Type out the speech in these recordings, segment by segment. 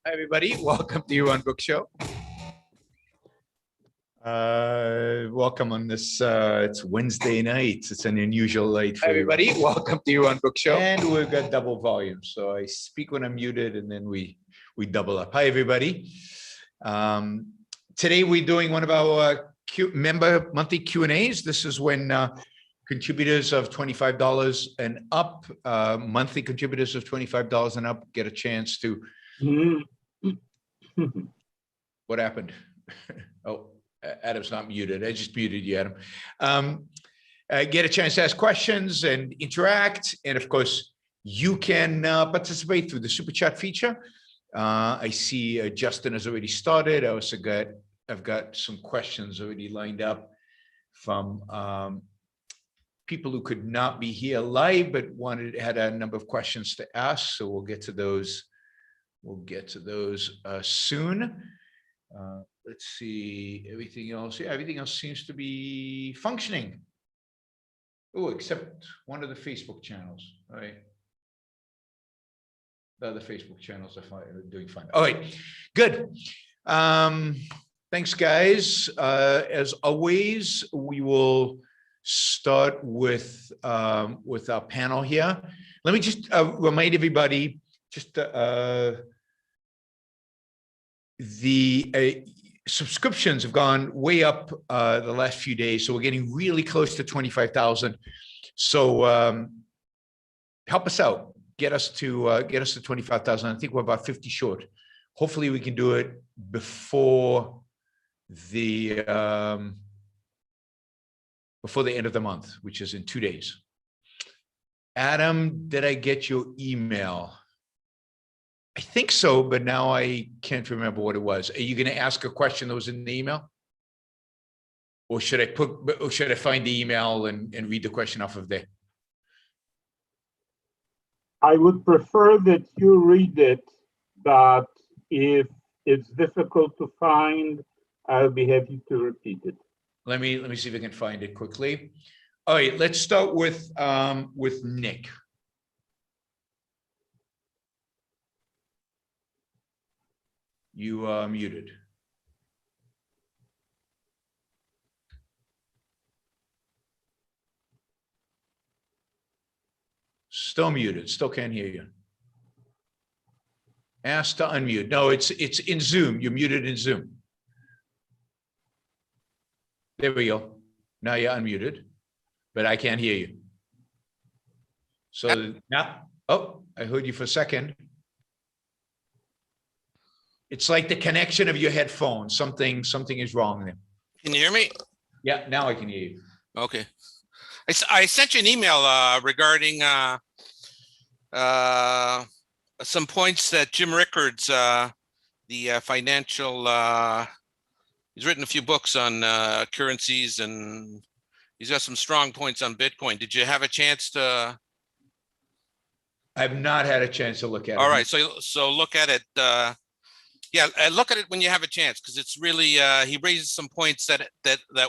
Hi, everybody. Welcome to Your Own Book Show. Welcome on this, it's Wednesday night. It's an unusual night for everybody. Welcome to Your Own Book Show. And we've got double volume. So I speak when I'm muted and then we double up. Hi, everybody. Today we're doing one of our member monthly Q&As. This is when contributors of $25 and up, monthly contributors of $25 and up get a chance to. What happened? Oh, Adam's not muted. I just muted you, Adam. Get a chance to ask questions and interact. And of course, you can participate through the super chat feature. I see Justin has already started. I've got some questions already lined up from people who could not be here live, but had a number of questions to ask. So we'll get to those. We'll get to those soon. Let's see, everything else. Yeah, everything else seems to be functioning. Oh, except one of the Facebook channels. All right. The other Facebook channels are doing fine. All right, good. Thanks, guys. As always, we will start with our panel here. Let me just remind everybody, just the subscriptions have gone way up the last few days, so we're getting really close to 25,000. So help us out, get us to 25,000. I think we're about 50 short. Hopefully, we can do it before the end of the month, which is in 2 days. Adam, did I get your email? I think so, but now I can't remember what it was. Are you going to ask a question that was in the email? Or should I find the email and read the question off of there? I would prefer that you read it, but if it's difficult to find, I'll be happy to repeat it. Let me see if I can find it quickly. All right, let's start with Nick. You are muted. Still muted. Still can't hear you. Ask to unmute. No, it's in Zoom. You're muted in Zoom. There we go. Now you're unmuted, but I can't hear you. So now, oh, I heard you for a second. It's like the connection of your headphones. Something is wrong there. Can you hear me? Yeah, now I can hear you. Okay. I sent you an email regarding some points that Jim Rickards, the financial, he's written a few books on currencies, and he's got some strong points on Bitcoin. Did you have a chance to? I've not had a chance to look at it. All right, so look at it. Yeah, look at it when you have a chance, because it's really he raises some points that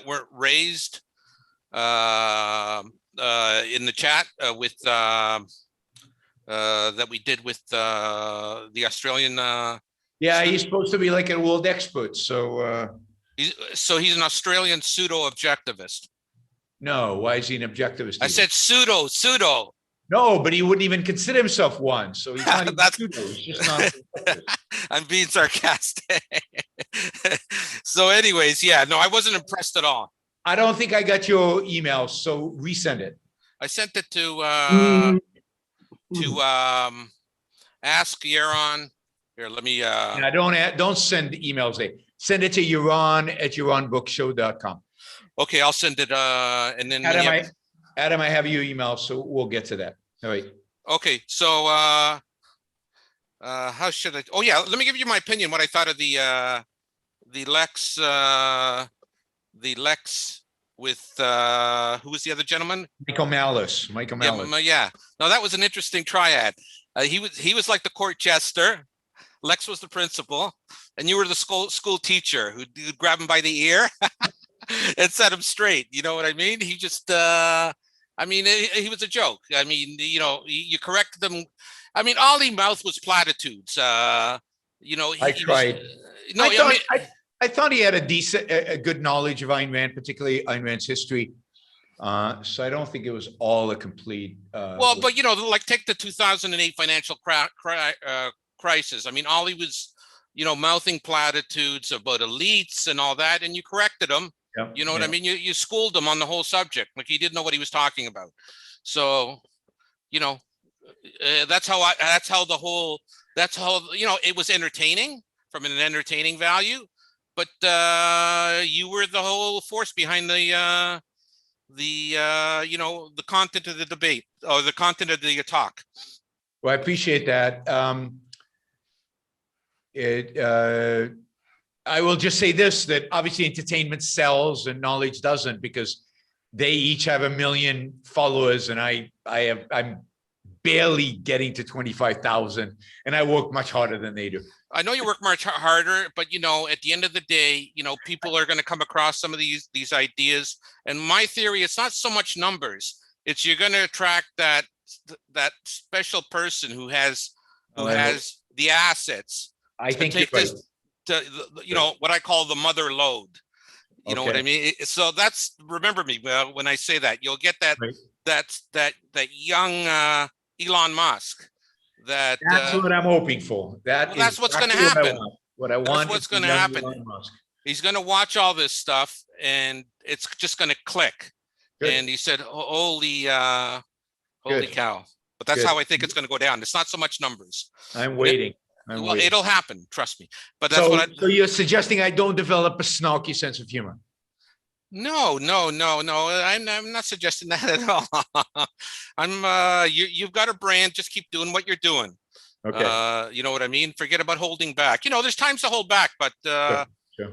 weren't raised in the chat with that we did with the Australian. Yeah, he's supposed to be like a world expert. So he's an Australian pseudo-objectivist. No, why is he an objectivist? I said pseudo. No, but he wouldn't even consider himself one. So he's not even pseudo. He's just not. I'm being sarcastic. So anyways, yeah, no, I wasn't impressed at all. I don't think I got your email, so resend it. I sent it to ask Yaron. Here, let me Yeah, don't send emails there. Send it to yaron@yaronbookshow.com. Okay, I'll send it and then Adam, I have your email, so we'll get to that. All right. Okay, so how should I? Oh yeah, let me give you my opinion. What I thought of the Lex with who was the other gentleman? Michael Malice. Yeah. No, that was an interesting triad. He was like the court jester. Lex was the principal, and you were the school teacher who'd grab him by the ear and set him straight. You know what I mean? He just. I mean, he was a joke. I mean, you know, you corrected them. I mean, all he mouthed was platitudes. You know, I tried. No, I thought he had a good knowledge of Ayn Rand, particularly Ayn Rand's history. So I don't think it was all a complete. Well, but you know, like take the 2008 financial crisis. I mean, all he was, you know, mouthing platitudes about elites and all that, and you corrected him. Yeah, you know what I mean? You schooled him on the whole subject, like he didn't know what he was talking about. So, you know, that's how you know, it was entertaining from an entertaining value, but you were the whole force behind the you know, the content of the debate or the content of the talk. Well, I appreciate that. I will just say this, that obviously entertainment sells and knowledge doesn't, because they each have 1 million followers and I'm barely getting to 25,000, and I work much harder than they do. I know you work much harder, but you know, at the end of the day, you know, people are going to come across some of these ideas. And my theory, it's not so much numbers. It's you're going to attract that special person who has the assets. I think take this to, you know, what I call the mother load. You know what I mean? So that's, remember me when I say that, you'll get that that young Elon Musk. That's what I'm hoping for. That's what's going to happen. What I want. That's what's going to happen. He's going to watch all this stuff, and it's just going to click. Good. And he said, "Holy, holy cow!" But that's how I think it's going to go down. It's not so much numbers. I'm waiting. Well, it'll happen. Trust me. But that's so you're suggesting I don't develop a snarky sense of humor? No. I'm not suggesting that at all. You've got a brand. Just keep doing what you're doing. Okay. You know what I mean? Forget about holding back. You know, there's times to hold back, but sure.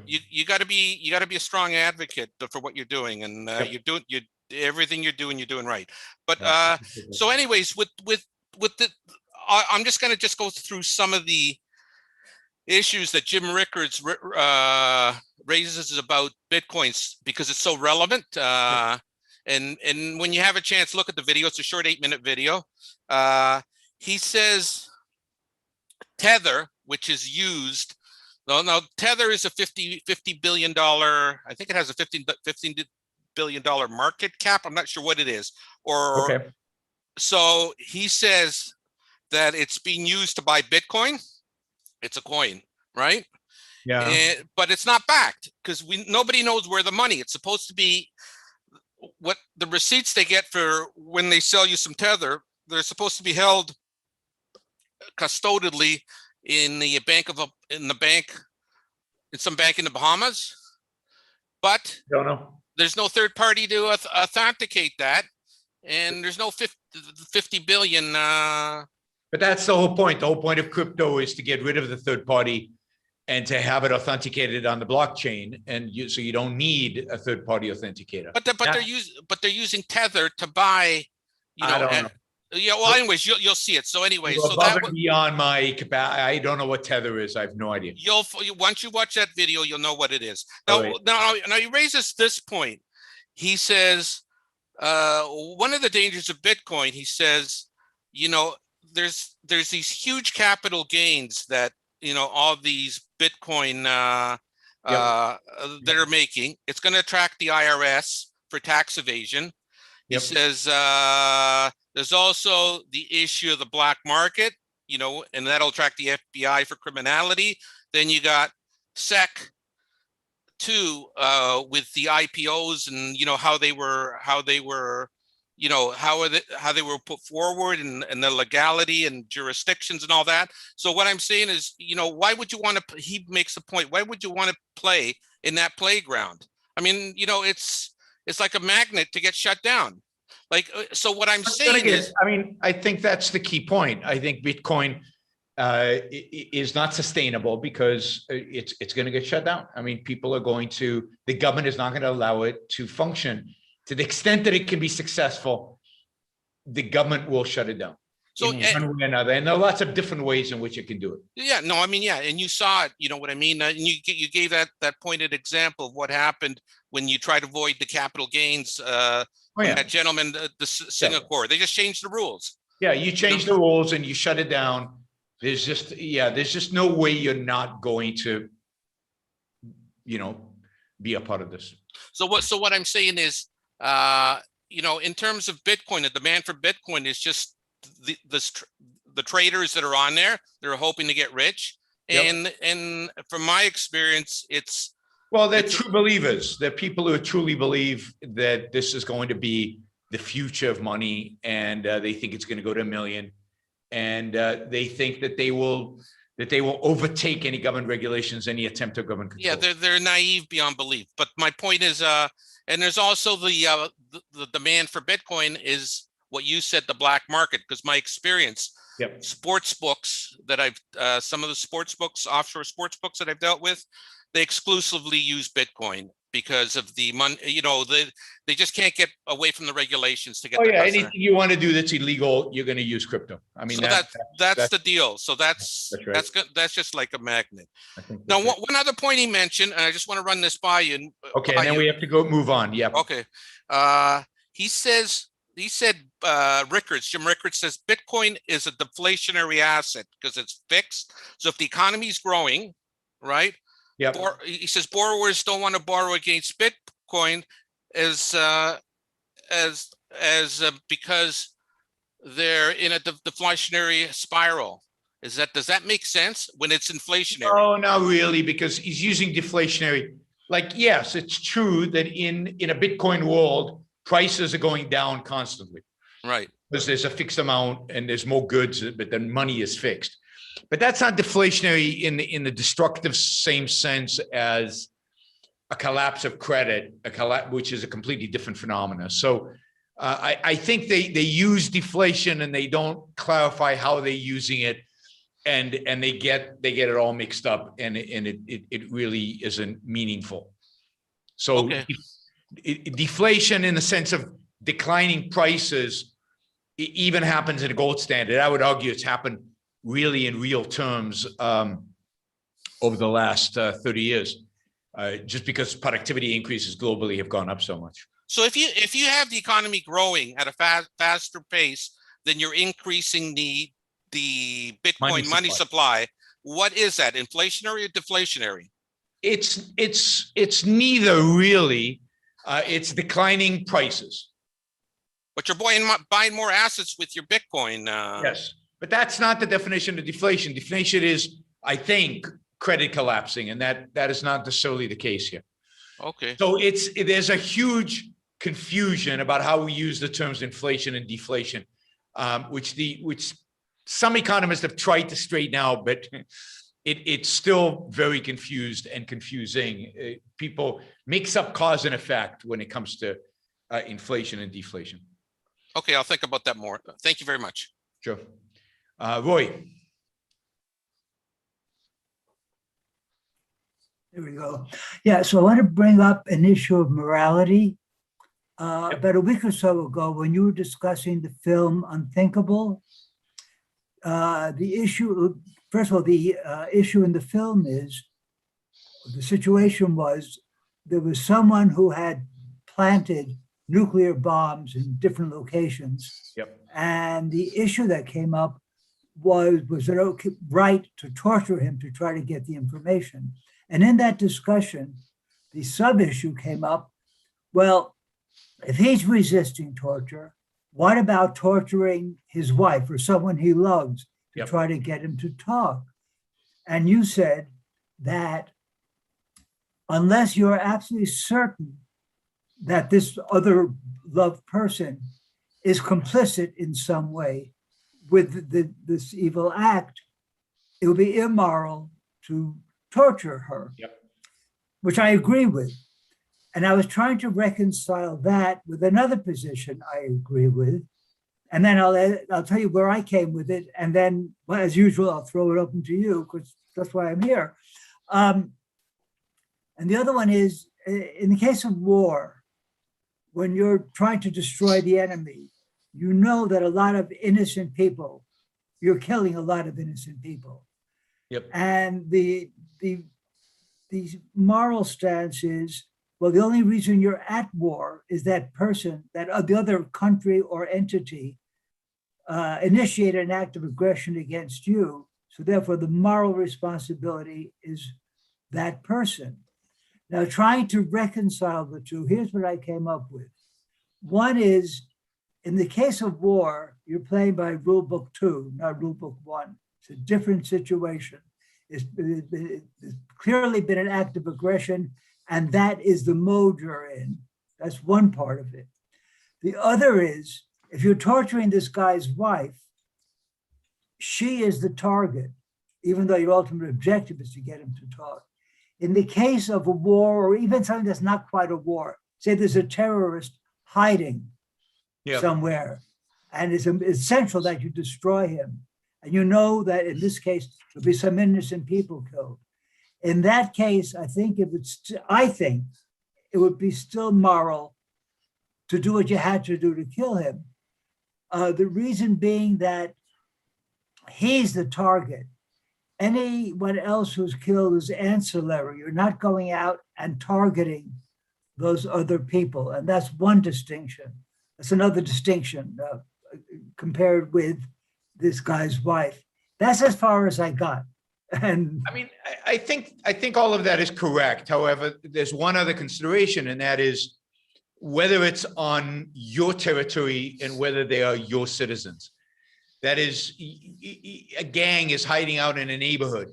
you got to be a strong advocate for what you're doing, and everything you're doing right. But so, anyways, with the, I'm just going to go through some of the issues that Jim Rickards raises about Bitcoins, because it's so relevant. And when you have a chance, look at the video. It's a short 8-minute video. He says Tether, which is used. Now Tether is a $50 billion. I think it has a $15 billion market cap. I'm not sure what it is. So he says that it's being used to buy Bitcoin. It's a coin, right? Yeah. But it's not backed, because nobody knows where the money. It's supposed to be what the receipts they get for when they sell you some Tether. They're supposed to be held custodially in some bank in the Bahamas. But don't know. There's no third party to authenticate that, and there's no 50 billion. But that's the whole point. The whole point of crypto is to get rid of the third party and to have it authenticated on the blockchain, and so you don't need a third party authenticator. But they're using Tether to buy. I don't know. Yeah. Well, anyways, you'll see it. So anyway, so above and beyond my capacity, I don't know what Tether is. I have no idea. Once you watch that video, you'll know what it is. Now he raises this point. He says one of the dangers of Bitcoin. He says, you know, there's these huge capital gains that, you know, all these Bitcoin that are making. It's going to attract the IRS for tax evasion. He says there's also the issue of the black market, you know, and that'll attract the FBI for criminality. Then you got SEC too, with the IPOs, and you know how they were, you know, how they were put forward, and the legality and jurisdictions and all that. So what I'm saying is, you know, why would you want to? He makes a point. Why would you want to play in that playground? I mean, you know, it's like a magnet to get shut down. Like, so what I'm saying is, I mean, I think that's the key point. I think Bitcoin is not sustainable because it's going to get shut down. I mean, the government is not going to allow it to function. To the extent that it can be successful, the government will shut it down. So one way or another, and there are lots of different ways in which it can do it. Yeah, no, I mean, yeah, and you saw it. You know what I mean? And you gave that pointed example of what happened when you try to avoid the capital gains. That gentleman, the Singapore, they just changed the rules. Yeah, you change the rules and you shut it down. There's just no way you're not going to, be a part of this. So what I'm saying is, in terms of Bitcoin, the demand for Bitcoin is just the traders that are on there. They're hoping to get rich. Yep. And from my experience, they're true believers. They're people who truly believe that this is going to be the future of money, and they think it's going to go to 1 million, and they think that they will overtake any government regulations, any attempt of government control. Yeah, they're naive beyond belief. But my point is, and there's also the demand for Bitcoin is what you said, the black market, because my experience, yep. Sports books that some of the sports books, offshore sports books that I've dealt with, they exclusively use Bitcoin because of the money, they just can't get away from the regulations to get. Anything you want to do that's illegal, you're going to use crypto. I mean, so that's the deal. So that's right. That's good. That's just like a magnet. Now, one other point he mentioned, and I just want to run this by you. Okay, and then we have to move on. Yeah. Okay. He said Jim Rickards says Bitcoin is a deflationary asset because it's fixed. So if the economy is growing, right? Yeah. He says borrowers don't want to borrow against Bitcoin because they're in a deflationary spiral. Does that make sense when it's inflationary? Oh, not really, because he's using deflationary. Like, yes, it's true that in a Bitcoin world, prices are going down constantly. Right. Because there's a fixed amount and there's more goods, but then money is fixed. But that's not deflationary in the destructive same sense as a collapse of credit, which is a completely different phenomenon. So I think they use deflation and they don't clarify how they're using it, and they get it all mixed up, and it really isn't meaningful. So okay. Deflation in the sense of declining prices, it even happens in a gold standard. I would argue it's happened really in real terms over the last 30 years, just because productivity increases globally have gone up so much. So if you have the economy growing at a faster pace, then you're increasing the Bitcoin money supply. What is that, inflationary or deflationary? It's neither really. It's declining prices. But you're buying more assets with your Bitcoin. Yes. But that's not the definition of deflation. Deflation is, I think, credit collapsing, and that is not necessarily the case here. Okay. So there's a huge confusion about how we use the terms inflation and deflation, which some economists have tried to straighten out, but it's still very confused and confusing. People mix up cause and effect when it comes to inflation and deflation. Okay, I'll think about that more. Thank you very much. Sure. Roy. There we go. Yeah, so I want to bring up an issue of morality. About a week or so ago, when you were discussing the film Unthinkable, the issue, first of all, the issue in the film is, the situation was, there was someone who had planted nuclear bombs in different locations. Yep. And the issue that came up was it right to torture him to try to get the information? And in that discussion, the sub-issue came up, well, if he's resisting torture, what about torturing his wife or someone he loves to try to get him to talk? And you said that unless you're absolutely certain that this other loved person is complicit in some way with this evil act, it would be immoral to torture her, which I agree with. And I was trying to reconcile that with another position I agree with. And then I'll tell you where I came with it. And then, well, as usual, I'll throw it open to you because that's why I'm here. And the other one is, in the case of war, when you're trying to destroy the enemy, you know that a lot of innocent people, you're killing a lot of innocent people. Yep. And the moral stance is, well, the only reason you're at war is that person, that the other country or entity initiated an act of aggression against you. So therefore, the moral responsibility is that person. Now, trying to reconcile the two, here's what I came up with. One is, in the case of war, you're playing by rule book 2, not rule book 1. It's a different situation. It's clearly been an act of aggression, and that is the mode you're in. That's one part of it. The other is, if you're torturing this guy's wife, she is the target, even though your ultimate objective is to get him to talk. In the case of a war, or even something that's not quite a war, say there's a terrorist hiding somewhere, and it's essential that you destroy him. And you know that in this case, there'll be some innocent people killed. In that case, I think it would be still moral to do what you had to do to kill him. The reason being that he's the target. Anyone else who's killed is ancillary. You're not going out and targeting those other people. And that's one distinction. That's another distinction compared with this guy's wife. That's as far as I got. And I mean, I think all of that is correct. However, there's one other consideration, and that is whether it's on your territory and whether they are your citizens. That is, a gang is hiding out in a neighborhood.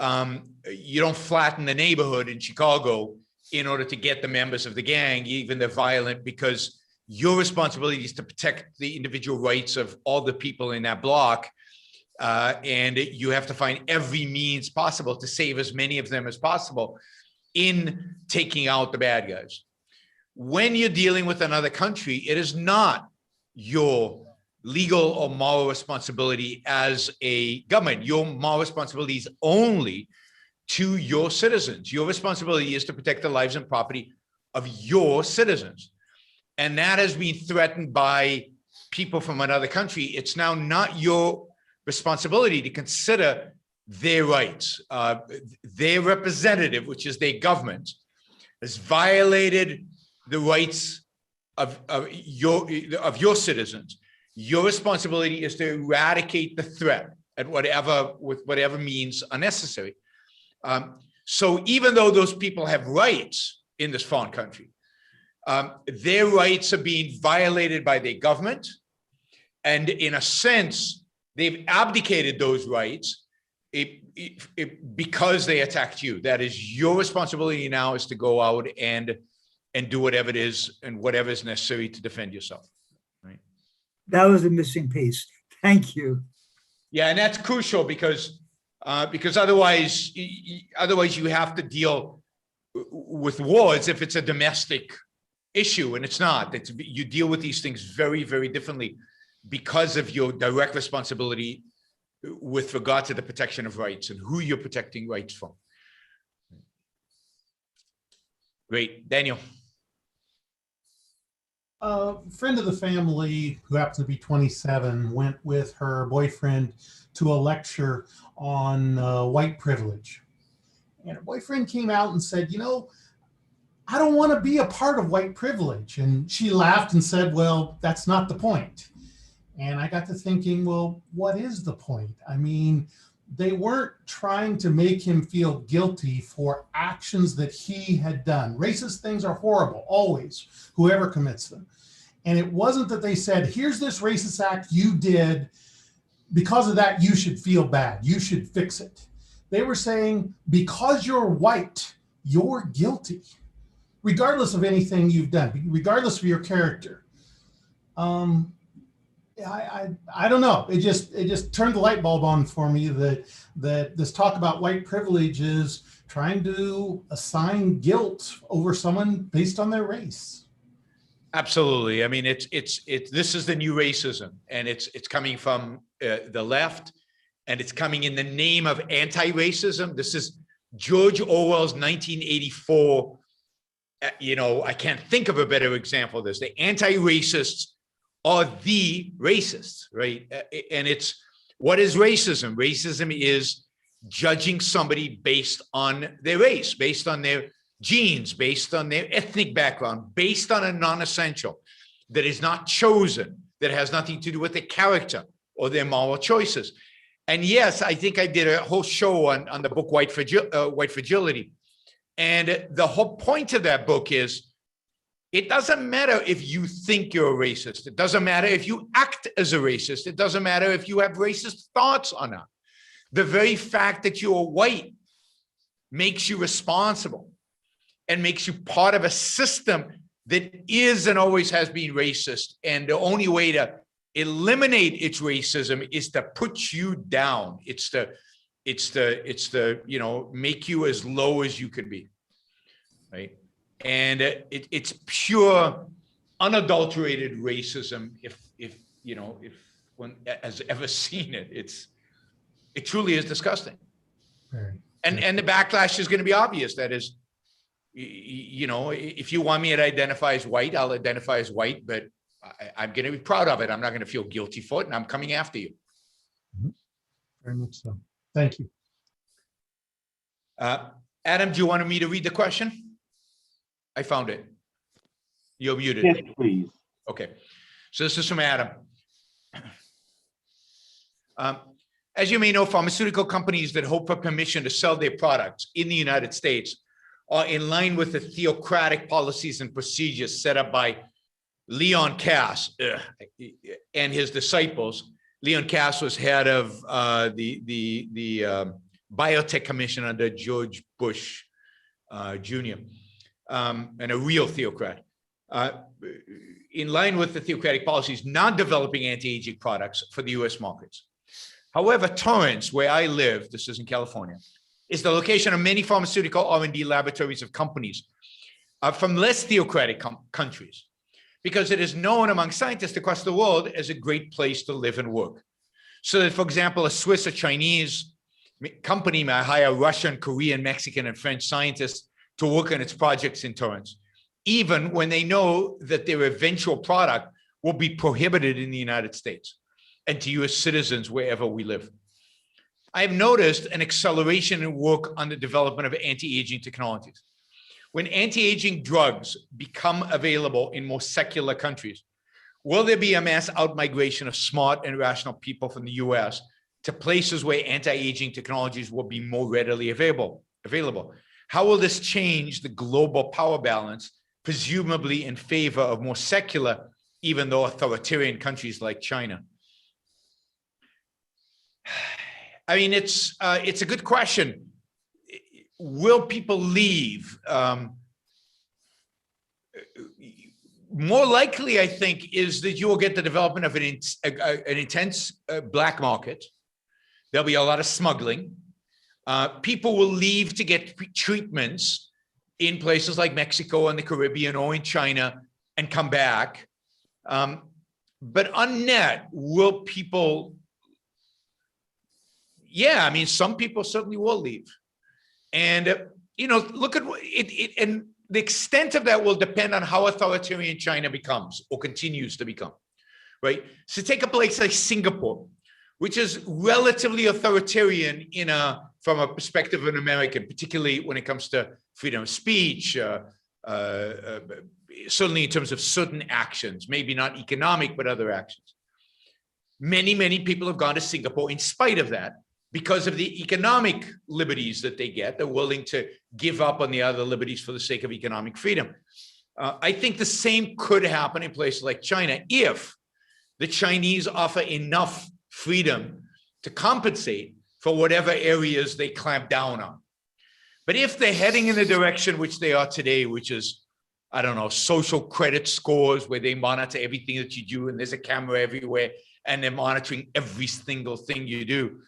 You don't flatten the neighborhood in Chicago in order to get the members of the gang, even they're violent, because your responsibility is to protect the individual rights of all the people in that block. And you have to find every means possible to save as many of them as possible in taking out the bad guys. When you're dealing with another country, it is not your legal or moral responsibility as a government. Your moral responsibility is only to your citizens. Your responsibility is to protect the lives and property of your citizens. And that has been threatened by people from another country. It's now not your responsibility to consider their rights. Their representative, which is their government, has violated the rights of your citizens. Your responsibility is to eradicate the threat with whatever means are necessary. So even though those people have rights in this foreign country, their rights are being violated by their government. And in a sense, they've abdicated those rights because they attacked you. That is your responsibility now, is to go out and do whatever it is and whatever is necessary to defend yourself. Right? That was a missing piece. Thank you. Yeah, and that's crucial because otherwise you have to deal with wars if it's a domestic issue, and it's not. You deal with these things very, very differently because of your direct responsibility with regard to the protection of rights and who you're protecting rights from. Great, Daniel. A friend of the family who happens to be 27 went with her boyfriend to a lecture on white privilege. And her boyfriend came out and said, you know, I don't want to be a part of white privilege. And she laughed and said, well, that's not the point. And I got to thinking, well, what is the point? I mean, they weren't trying to make him feel guilty for actions that he had done. Racist things are horrible, always, whoever commits them. And it wasn't that they said, here's this racist act you did. Because of that, you should feel bad. You should fix it. They were saying, because you're white, you're guilty, regardless of anything you've done, regardless of your character. I don't know. It just turned the light bulb on for me that this talk about white privilege is trying to assign guilt over someone based on their race. Absolutely. I mean, this is the new racism, and it's coming from the left, and it's coming in the name of anti-racism. This is George Orwell's 1984. I can't think of a better example of this. The anti-racists are the racists, right? And it's, what is racism? Racism is judging somebody based on their race, based on their genes, based on their ethnic background, based on a non-essential that is not chosen, that has nothing to do with their character or their moral choices. And yes, I think I did a whole show on the book White Fragility. And the whole point of that book is, it doesn't matter if you think you're a racist. It doesn't matter if you act as a racist. It doesn't matter if you have racist thoughts or not. The very fact that you are white makes you responsible and makes you part of a system that is and always has been racist. And the only way to eliminate its racism is to put you down. It's the you know, make you as low as you can be, right? And it's pure, unadulterated racism. If you know, if one has ever seen it, it truly is disgusting. Very. And the backlash is going to be obvious. That is, you know, if you want me to identify as white, I'll identify as white, but I'm going to be proud of it. I'm not going to feel guilty for it, and I'm coming after you. Very much so. Thank you. Adam, do you want me to read the question? I found it. You're muted. Yes, please. Okay. So this is from Adam. As you may know, pharmaceutical companies that hope for permission to sell their products in the United States are in line with the theocratic policies and procedures set up by Leon Cass and his disciples. Leon Cass was head of the Biotech Commission under George Bush Jr. And a real theocrat. In line with the theocratic policies, not developing anti-aging products for the US markets. However, Torrance, where I live, this is in California, is the location of many pharmaceutical R&D laboratories of companies from less theocratic countries, because it is known among scientists across the world as a great place to live and work. So that, for example, a Swiss or Chinese company may hire Russian, Korean, Mexican, and French scientists to work on its projects in Torrance, even when they know that their eventual product will be prohibited in the United States and to US citizens wherever we live. I have noticed an acceleration in work on the development of anti-aging technologies. When anti-aging drugs become available in more secular countries, will there be a mass outmigration of smart and rational people from the US to places where anti-aging technologies will be more readily available? How will this change the global power balance, presumably in favor of more secular, even though authoritarian countries like China? I mean, it's a good question. Will people leave? More likely, I think, is that you will get the development of an intense black market. There'll be a lot of smuggling. People will leave to get treatments in places like Mexico and the Caribbean or in China and come back. But on net, will people? Yeah, I mean, some people certainly will leave. And, you know, look at it, and the extent of that will depend on how authoritarian China becomes or continues to become, right? So take a place like Singapore, which is relatively authoritarian from a perspective of an American, particularly when it comes to freedom of speech, certainly in terms of certain actions, maybe not economic, but other actions. Many, many people have gone to Singapore in spite of that, because of the economic liberties that they get. They're willing to give up on the other liberties for the sake of economic freedom. I think the same could happen in places like China if the Chinese offer enough freedom to compensate for whatever areas they clamp down on. But if they're heading in the direction which they are today, which is, I don't know, social credit scores where they monitor everything that you do and there's a camera everywhere and they're monitoring every single thing you do,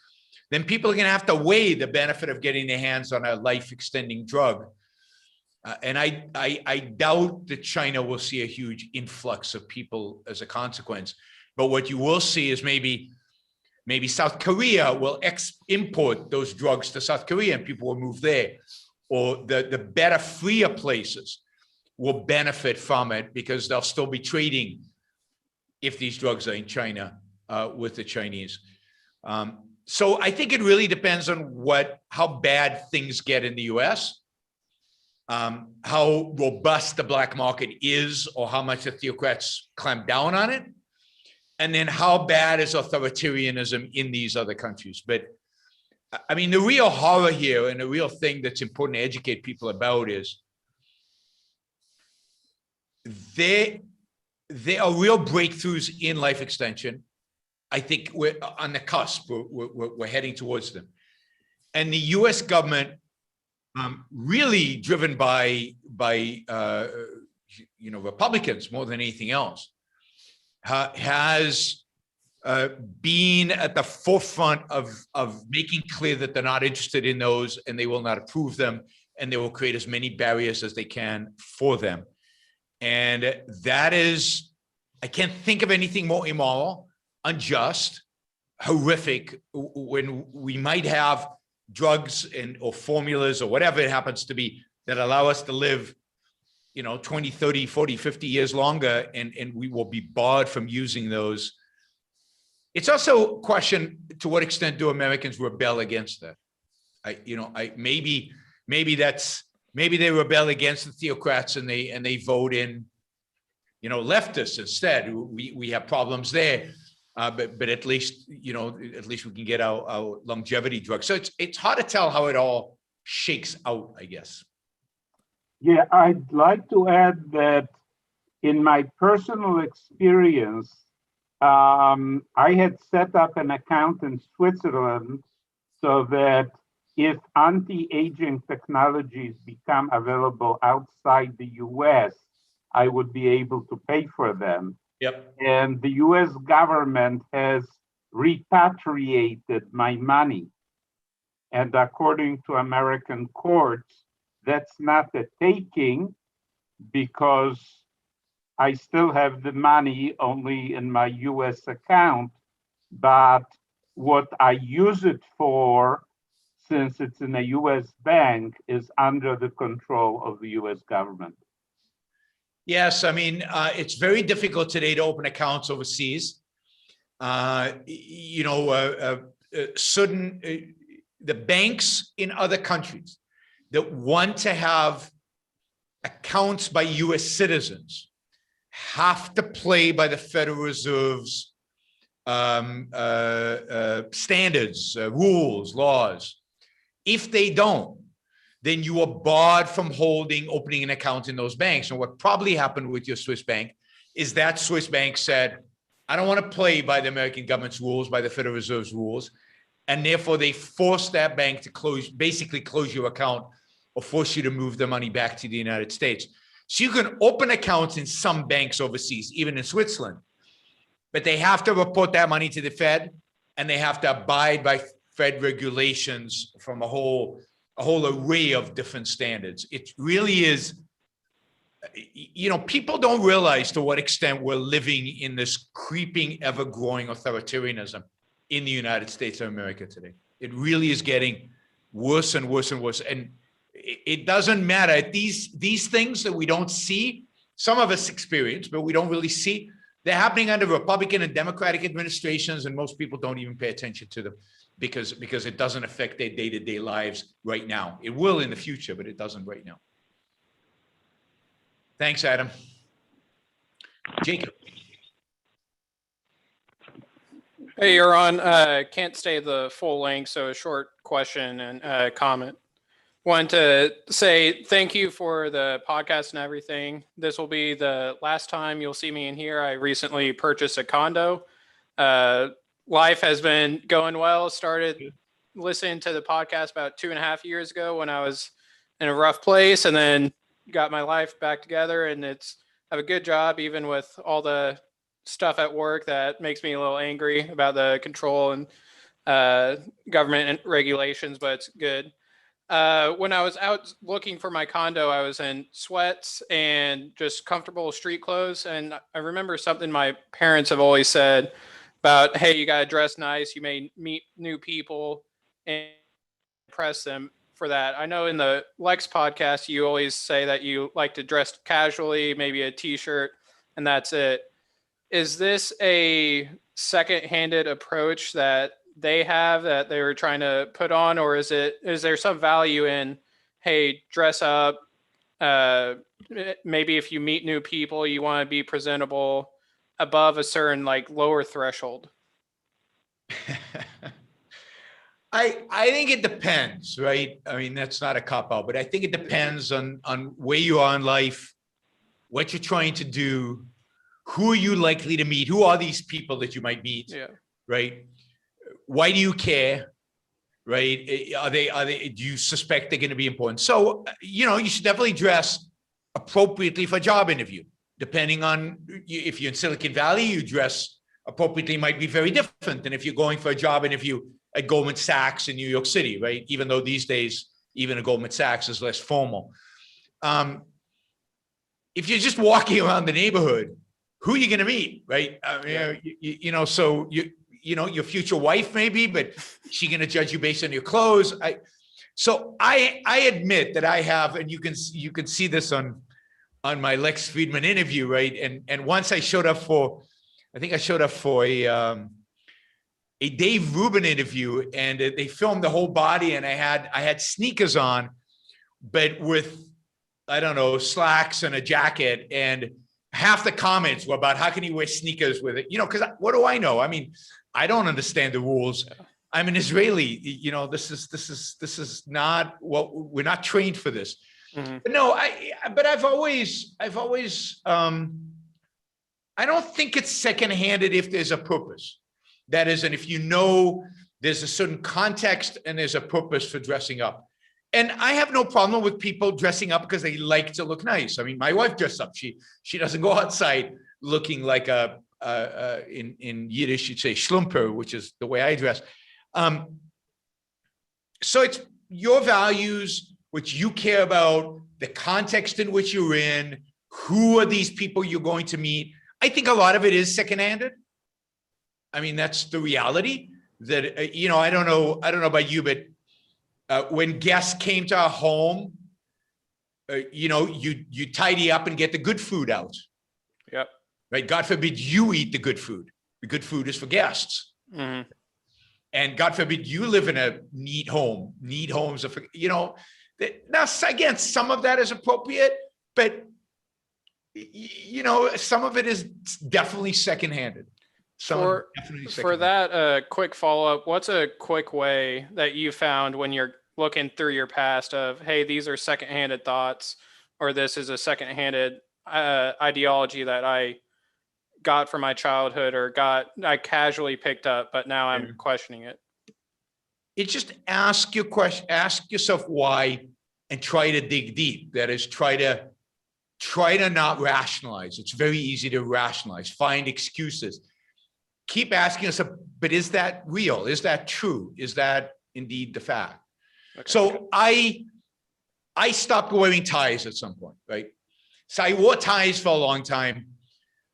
then people are going to have to weigh the benefit of getting their hands on a life-extending drug. And I doubt that China will see a huge influx of people as a consequence. But what you will see is maybe South Korea will import those drugs to South Korea and people will move there. Or the better, freer places will benefit from it because they'll still be trading, if these drugs are in China, with the Chinese. So I think it really depends on how bad things get in the US, how robust the black market is, or how much the theocrats clamp down on it. And then how bad is authoritarianism in these other countries? But I mean, the real horror here and the real thing that's important to educate people about is there are real breakthroughs in life extension. I think we're on the cusp. We're heading towards them. And the US government, really driven by Republicans more than anything else, has been at the forefront of making clear that they're not interested in those and they will not approve them, and they will create as many barriers as they can for them. And that is, I can't think of anything more immoral, unjust, horrific, when we might have drugs or formulas or whatever it happens to be that allow us to live 20, 30, 40, 50 years longer, and we will be barred from using those. It's also a question, to what extent do Americans rebel against that? Maybe they rebel against the theocrats and they vote in, leftists instead. We have problems there, but at least we can get our longevity drugs. So it's hard to tell how it all shakes out, I guess. Yeah, I'd like to add that in my personal experience, I had set up an account in Switzerland so that if anti-aging technologies become available outside the US, I would be able to pay for them. Yep. And the US government has repatriated my money. And according to American courts, that's not a taking, because I still have the money only in my US account, but what I use it for, since it's in a US bank, is under the control of the US government. Yes, I mean, it's very difficult today to open accounts overseas. The banks in other countries that want to have accounts by US citizens have to play by the Federal Reserve's standards, rules, laws. If they don't, then you are barred from opening an account in those banks. And what probably happened with your Swiss bank is that Swiss bank said, I don't want to play by the American government's rules, by the Federal Reserve's rules. And therefore they forced that bank to basically close your account or force you to move the money back to the United States. So you can open accounts in some banks overseas, even in Switzerland, but they have to report that money to the Fed, and they have to abide by Fed regulations from a whole array of different standards. It really is, people don't realize to what extent we're living in this creeping, ever-growing authoritarianism in the United States of America today. It really is getting worse and worse and worse. And it doesn't matter. These things that we don't see, some of us experience, but we don't really see, they're happening under Republican and Democratic administrations, and most people don't even pay attention to them because it doesn't affect their day-to-day lives right now. It will in the future, but it doesn't right now. Thanks, Adam. Jacob. Hey, you're on. Can't stay the full length, so a short question and comment. Want to say thank you for the podcast and everything. This will be the last time you'll see me in here. I recently purchased a condo. Life has been going well. Started listening to the podcast about 2.5 years ago when I was in a rough place, and then got my life back together, and have a good job even with all the stuff at work that makes me a little angry about the control and government regulations, but it's good. When I was out looking for my condo, I was in sweats and just comfortable street clothes. And I remember something my parents have always said about, hey, you got to dress nice. You may meet new people and impress them for that. I know in the Lex podcast, you always say that you like to dress casually, maybe a t-shirt, and that's it. Is this a second-handed approach that they have that they were trying to put on, or is there some value in, hey, dress up, maybe if you meet new people, you want to be presentable, above a certain like lower threshold? I think it depends, right? I mean, that's not a cop out, but I think it depends on where you are in life, what you're trying to do, who are you likely to meet, who are these people that you might meet, Yeah. right? Why do you care, right? Are they, do you suspect they're going to be important? So, you should definitely dress appropriately for a job interview. Depending on if you're in Silicon Valley, you dress appropriately might be very different than if you're going for a job interview at Goldman Sachs in New York City, right? Even though these days, even a Goldman Sachs is less formal. If you're just walking around the neighborhood, who are you going to meet, right? So your future wife maybe, but she going to judge you based on your clothes. I admit that I have, and you can see this on my Lex Fridman interview, right? And once I showed up for, I think I showed up for a Dave Rubin interview, and they filmed the whole body, and I had sneakers on, but with, I don't know, slacks and a jacket, and half the comments were about how can you wear sneakers with it? Because what do I know? I mean, I don't understand the rules. I'm an Israeli. This is not what we're not trained for this. Mm-hmm. But no, but I've always, I don't think it's second-handed if there's a purpose. That is, and if there's a certain context and there's a purpose for dressing up. And I have no problem with people dressing up because they like to look nice. I mean, my wife dressed up. She doesn't go outside looking like in Yiddish, you'd say schlumper, which is the way I dress. So it's your values, which you care about, the context in which you're in, who are these people you're going to meet. I think a lot of it is second-handed. I mean, that's the reality that, I don't know about you, but when guests came to our home, you tidy up and get the good food out. Yep. Right. God forbid you eat the good food. The good food is for guests. Mm-hmm. And God forbid you live in a neat home. Neat homes are for, now, again, some of that is appropriate, but, some of it is definitely second-handed. For that quick follow-up, what's a quick way that you found when you're looking through your past of, hey, these are second-handed thoughts, or this is a second-handed ideology that I got from my childhood or I casually picked up, but now I'm questioning it? It's just ask yourself why, and try to dig deep. That is, try to not rationalize. It's very easy to rationalize, find excuses. Keep asking yourself, but is that real? Is that true? Is that indeed the fact? Okay. So I stopped wearing ties at some point, right? So I wore ties for a long time.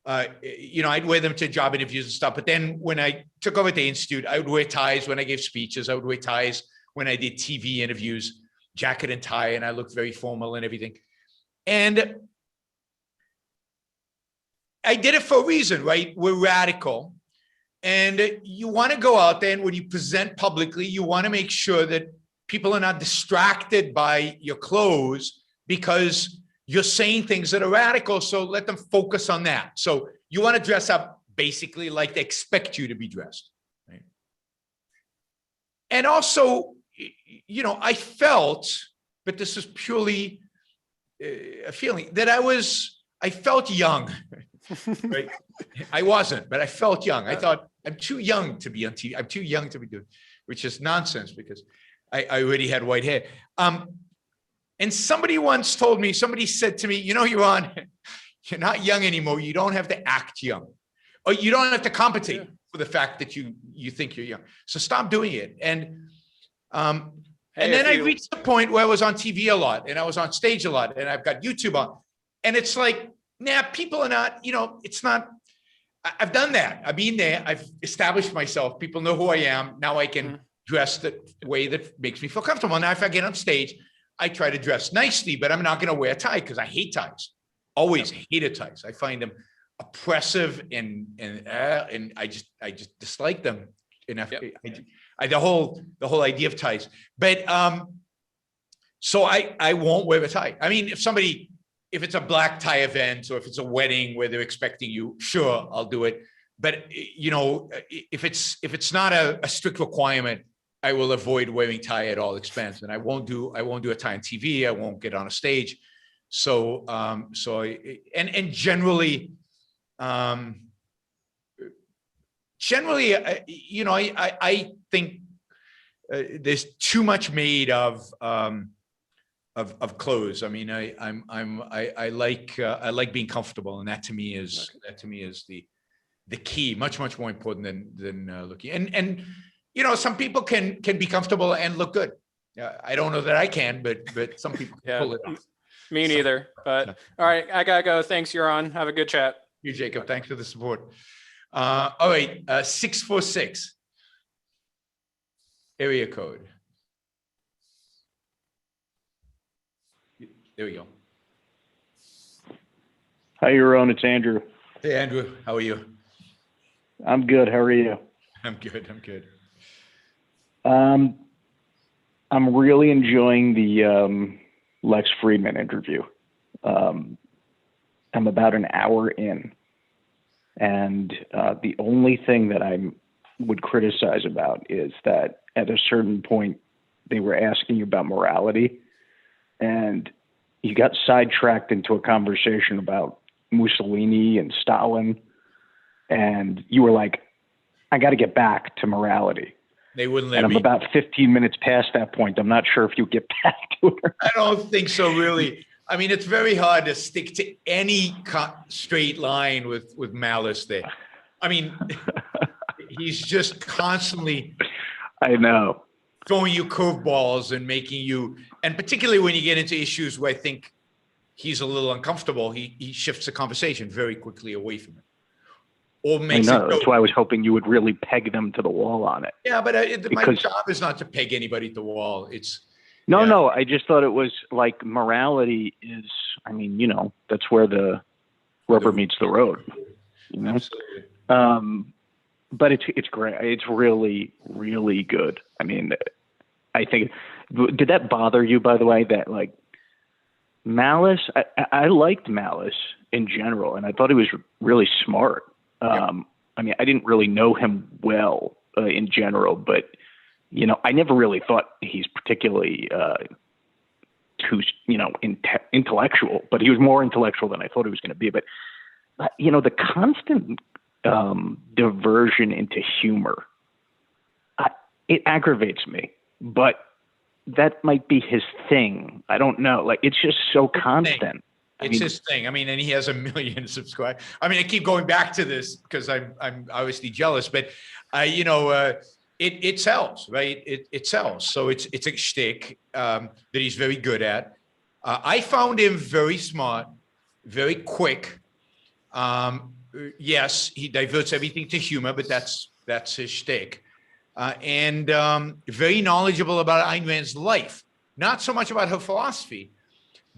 I'd wear them to job interviews and stuff. But then when I took over the Institute, I would wear ties when I gave speeches. I would wear ties when I did TV interviews, jacket and tie, and I looked very formal and everything. And I did it for a reason, right? We're radical. And you want to go out there, and when you present publicly, you want to make sure that people are not distracted by your clothes because you're saying things that are radical. So let them focus on that. So you want to dress up basically like they expect you to be dressed. Right? And also, I felt, but this is purely a feeling, that I felt young. Right? I wasn't, but I felt young. I thought, I'm too young to be on TV. I'm too young to be doing, which is nonsense because I already had white hair. And somebody said to me, you're not young anymore. You don't have to act young, or you don't have to compensate for the fact that you think you're young. So stop doing it. And then I reached the point where I was on TV a lot, and I was on stage a lot, and I've got YouTube on, and it's like, people are not, it's not, I've done that. I've been there. I've established myself. People know who I am. Now I can dress the way that makes me feel comfortable. Now, if I get on stage, I try to dress nicely, but I'm not going to wear a tie because I hate ties. Always hated ties. I find them oppressive and I just dislike them. Enough. The whole idea of ties. But so I won't wear a tie. I mean, if if it's a black tie event or if it's a wedding where they're expecting you, sure, I'll do it. But you know, if it's not a strict requirement, I will avoid wearing tie at all expense, and I won't do a tie on TV. I won't get on a stage. So generally, you know, I think there's too much made of clothes. I mean, I like being comfortable, and that to me is the key, much more important than looking. And you know, some people can be comfortable and look good. I don't know that I can, but some people can pull it off. Me neither. But all right, I gotta go. Thanks, Yaron. Have a good chat. You, Jacob. Thanks for the support. All right, 646 area code. There we go. Hi, Yaron. It's Andrew. Hey, Andrew. How are you? I'm good. How are you? I'm good. I'm really enjoying the Lex Fridman interview. I'm about an hour in, and the only thing that I would criticize about is that at a certain point they were asking you about morality, and you got sidetracked into a conversation about Mussolini and Stalin, and you were like, I got to get back to morality. They wouldn't let me. And I'm about 15 minutes past that point. I'm not sure if you get back to it. I don't think so, really. I mean, it's very hard to stick to any straight line with Malice there. I mean, he's just constantly, I know, throwing you curveballs and making you, and particularly when you get into issues where I think he's a little uncomfortable, he shifts the conversation very quickly away from it. Or makes I know. That's why I was hoping you would really peg them to the wall on it. Yeah, but my job is not to peg anybody to the wall. It's no. I just thought it was like morality is. I mean, you know, that's where the rubber meets the road. You know? Absolutely. But it's great. It's really, really good. I mean, I think. Did that bother you, by the way? That like Malice. I liked Malice in general, and I thought he was really smart. I mean, I didn't really know him well in general, but, you know, I never really thought he's particularly too, you know, intellectual, but he was more intellectual than I thought he was going to be. But, you know, the constant diversion into humor, it aggravates me, but that might be his thing. I don't know. Like, it's just so constant. It's his thing. I mean, and he has 1 million subscribers. I mean, I keep going back to this because I'm obviously jealous, but you know, it sells, right? It sells. So it's a shtick that he's very good at. I found him very smart, very quick. Yes, he diverts everything to humor, but that's his shtick. And very knowledgeable about Ayn Rand's life, not so much about her philosophy,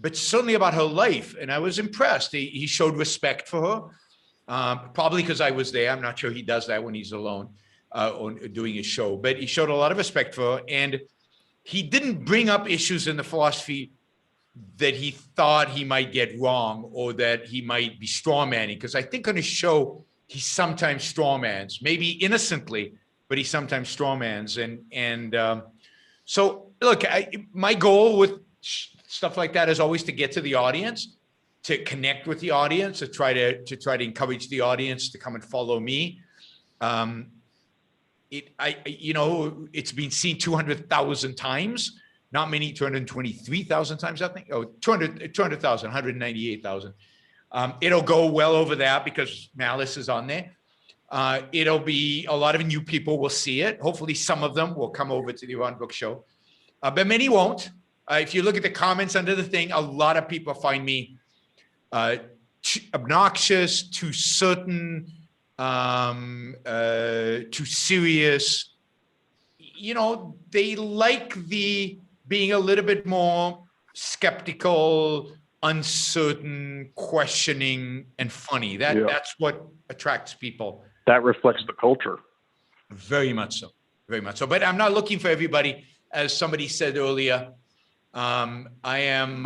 but certainly about her life. And I was impressed. He showed respect for her, probably because I was there. I'm not sure he does that when he's alone or doing his show, but he showed a lot of respect for her. And he didn't bring up issues in the philosophy that he thought he might get wrong or that he might be strawmanning. Because I think on his show, he sometimes strawmans, maybe innocently, but he sometimes strawmans. And so look, my goal with stuff like that is always to get to the audience, to connect with the audience, to try to encourage the audience to come and follow me. You know, it's been seen 200,000 times, not many, 223,000 times, I think. Oh, 200,000, 198,000. It'll go well over that because Malice is on there. It'll be a lot of new people will see it. Hopefully some of them will come over to the Ron Book Show, but many won't. If you look at the comments under the thing, a lot of people find me obnoxious, too certain, too serious. You know, they like the being a little bit more skeptical, uncertain, questioning, and funny. That's what attracts people. That reflects the culture. Very much so. Very much so. But I'm not looking for everybody, as somebody said earlier. I am,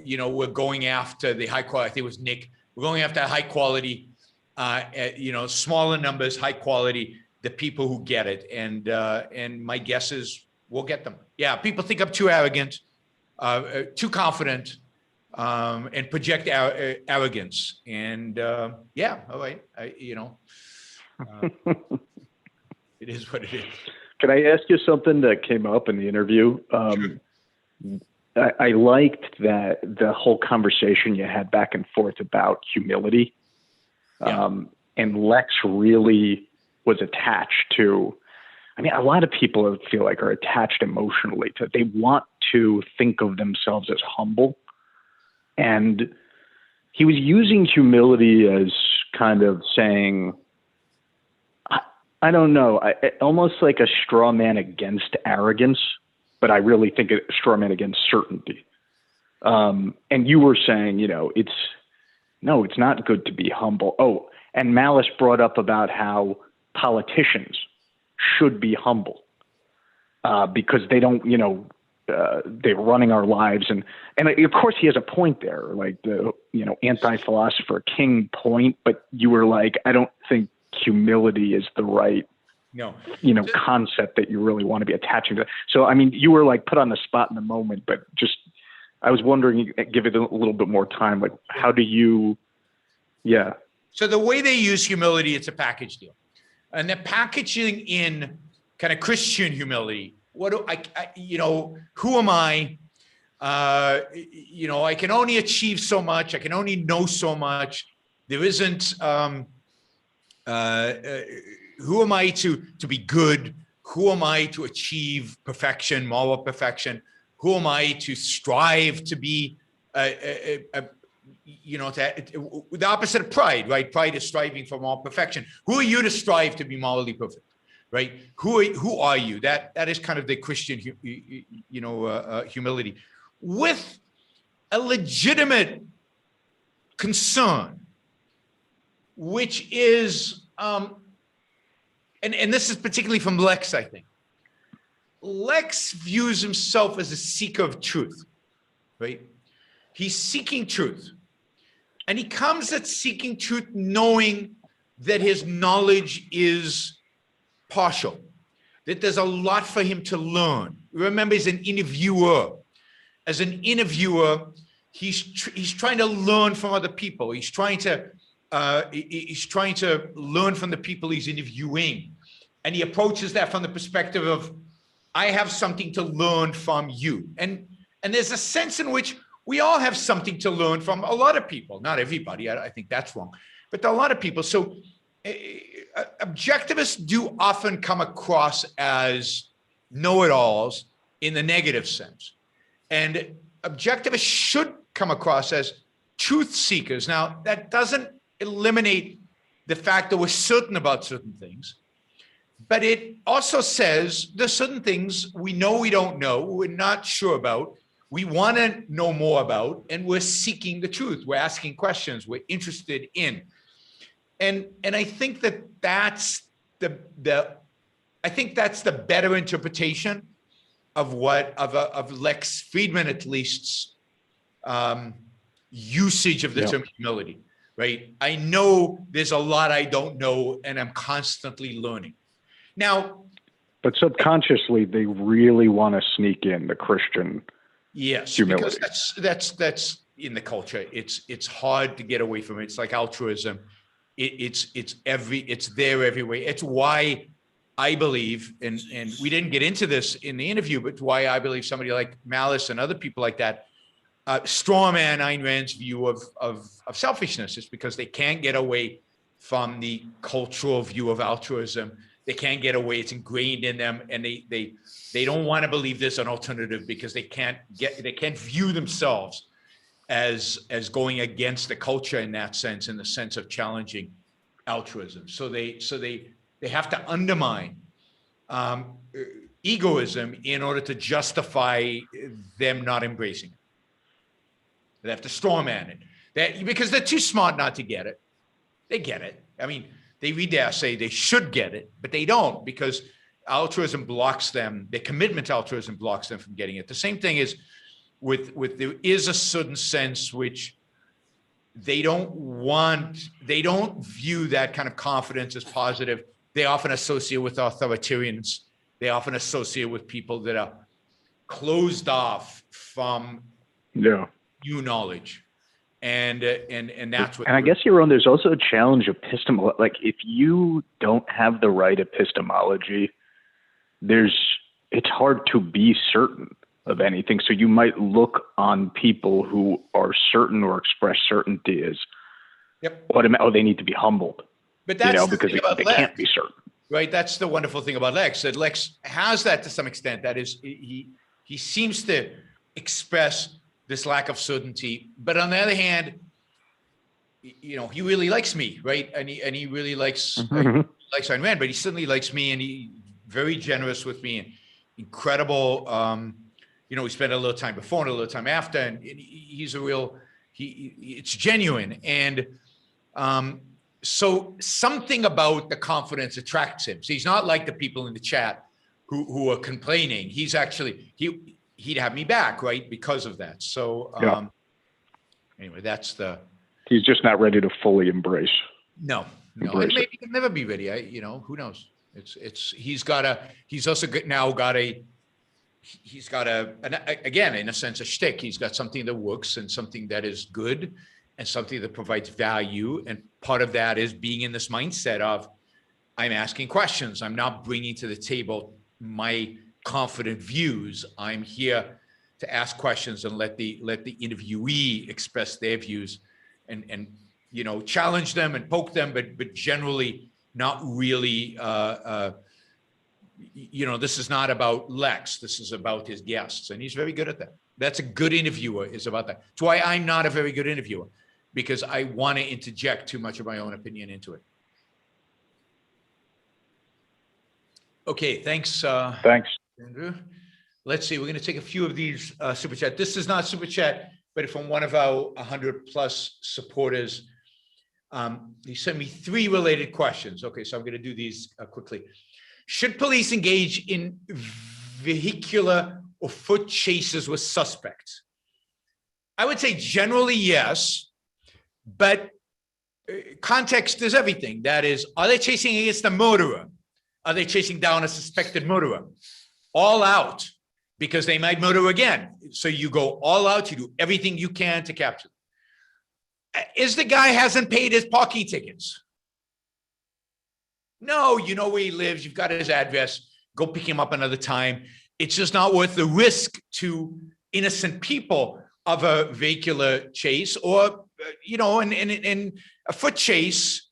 we're going after the high quality. I think it was Nick. We're going after high quality, smaller numbers, high quality, the people who get it. And my guess is we'll get them. Yeah, people think I'm too arrogant, too confident, and project arrogance. And yeah, all right, it is what it is. Can I ask you something that came up in the interview? Sure. I liked that the whole conversation you had back and forth about humility. Yeah. And Lex really was attached to, I mean, a lot of people I feel like are attached emotionally to, they want to think of themselves as humble. And he was using humility as kind of saying, I don't know, almost like a straw man against arrogance, but I really think a straw man against certainty. And you were saying, it's not good to be humble. Oh, and Malice brought up about how politicians should be humble because they don't, they're running our lives. And of course he has a point there, like the, anti-philosopher king point, but you were like, I don't think humility is the right, concept that you really want to be attaching to. So, I mean, you were like put on the spot in the moment, but just, I was wondering, give it a little bit more time. Like, how do you, yeah. So the way they use humility, it's a package deal. And they're packaging in kind of Christian humility. What do who am I? I can only achieve so much. I can only know so much. There isn't, who am I to be good? Who am I to achieve perfection, moral perfection? Who am I to strive to be, the opposite of pride, right? Pride is striving for moral perfection. Who are you to strive to be morally perfect, right? Who are you? That is kind of the Christian, humility, with a legitimate concern, which is, and this is particularly from Lex, I think. Lex views himself as a seeker of truth, right? He's seeking truth. And he comes at seeking truth knowing that his knowledge is partial, that there's a lot for him to learn. Remember, he's an interviewer. As an interviewer, he's trying to learn from other people. He's trying to learn from the people he's interviewing. And he approaches that from the perspective of, I have something to learn from you. And there's a sense in which we all have something to learn from a lot of people, not everybody. I think that's wrong, but a lot of people. So objectivists do often come across as know-it-alls in the negative sense. And objectivists should come across as truth seekers. Now, that doesn't eliminate the fact that we're certain about certain things, but it also says there's certain things we know we don't know, we're not sure about, we want to know more about, and we're seeking the truth. We're asking questions. We're interested in, and I think that's the better interpretation of of Lex Fridman, at least, usage of the term humility. Right? I know there's a lot I don't know, and I'm constantly learning. Now, but subconsciously, they really want to sneak in the Christian. Yes, humility. Because that's in the culture. It's hard to get away from it. It's like altruism. It's there everywhere. It's why I believe, and we didn't get into this in the interview, but why I believe somebody like Malice and other people like that strawman Ayn Rand's view of selfishness is because they can't get away from the cultural view of altruism. They can't get away. It's ingrained in them, and they don't want to believe there's an alternative because they can't view themselves as going against the culture in that sense, in the sense of challenging altruism. So they have to undermine egoism in order to justify them not embracing it. They have to strawman it because they're too smart not to get it. They get it. I mean, they read the essay, they should get it, but they don't because altruism blocks them. Their commitment to altruism blocks them from getting it. The same thing is there is a certain sense which they don't view that kind of confidence as positive. They often associate with authoritarians. They often associate with people that are closed off from new knowledge. And that's what. And I guess, Yaron, there's also a challenge epistemology. Like, if you don't have the right epistemology, it's hard to be certain of anything. So you might look on people who are certain or express certainty as, they need to be humbled. But that's because they can't be certain. Right. That's the wonderful thing about Lex. That Lex has that to some extent. That is, he seems to express this lack of certainty. But on the other hand, he really likes me, right? And he really likes likes Ayn Rand, but he certainly likes me, and he's very generous with me, and incredible. We spent a little time before and a little time after, and he's a real. It's genuine, and so something about the confidence attracts him. So he's not like the people in the chat who are complaining. He's actually he'd have me back, right, because of that. So anyway, that's the. He's just not ready to fully embrace. No, and maybe he'll never be ready. Who knows? He's also now got a. He's got again, in a sense, a shtick. He's got something that works and something that is good and something that provides value. And part of that is being in this mindset of, I'm asking questions. I'm not bringing to the table my confident views. I'm here to ask questions and let the interviewee express their views and challenge them and poke them, but generally not really, this is not about Lex. This is about his guests, and he's very good at that. That's a good interviewer, is about that. That's why I'm not a very good interviewer, because I want to interject too much of my own opinion into it. Okay, thanks. Thanks, Andrew. Let's see, we're going to take a few of these super chat. This is not super chat, but from one of our 100+ supporters. He sent me 3 related questions. Okay, so I'm going to do these quickly. Should police engage in vehicular or foot chases with suspects? I would say generally yes, but context is everything. That is, are they chasing against a murderer? Are they chasing down a suspected murderer? All out, because they might murder again. So you go all out, you do everything you can to capture them. Is the guy hasn't paid his parking tickets? No, you know where he lives. You've got his address. Go pick him up another time. It's just not worth the risk to innocent people of a vehicular chase or, in a foot chase.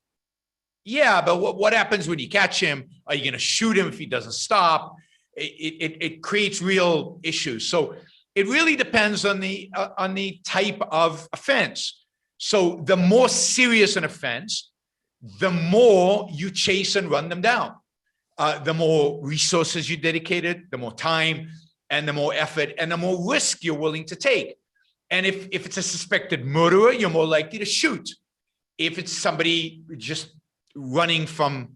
Yeah, but what happens when you catch him? Are you going to shoot him if he doesn't stop? It creates real issues. So it really depends on the type of offense. So the more serious an offense, the more you chase and run them down. The more resources you dedicated, the more time and the more effort and the more risk you're willing to take. And if it's a suspected murderer, you're more likely to shoot. If it's somebody just running from,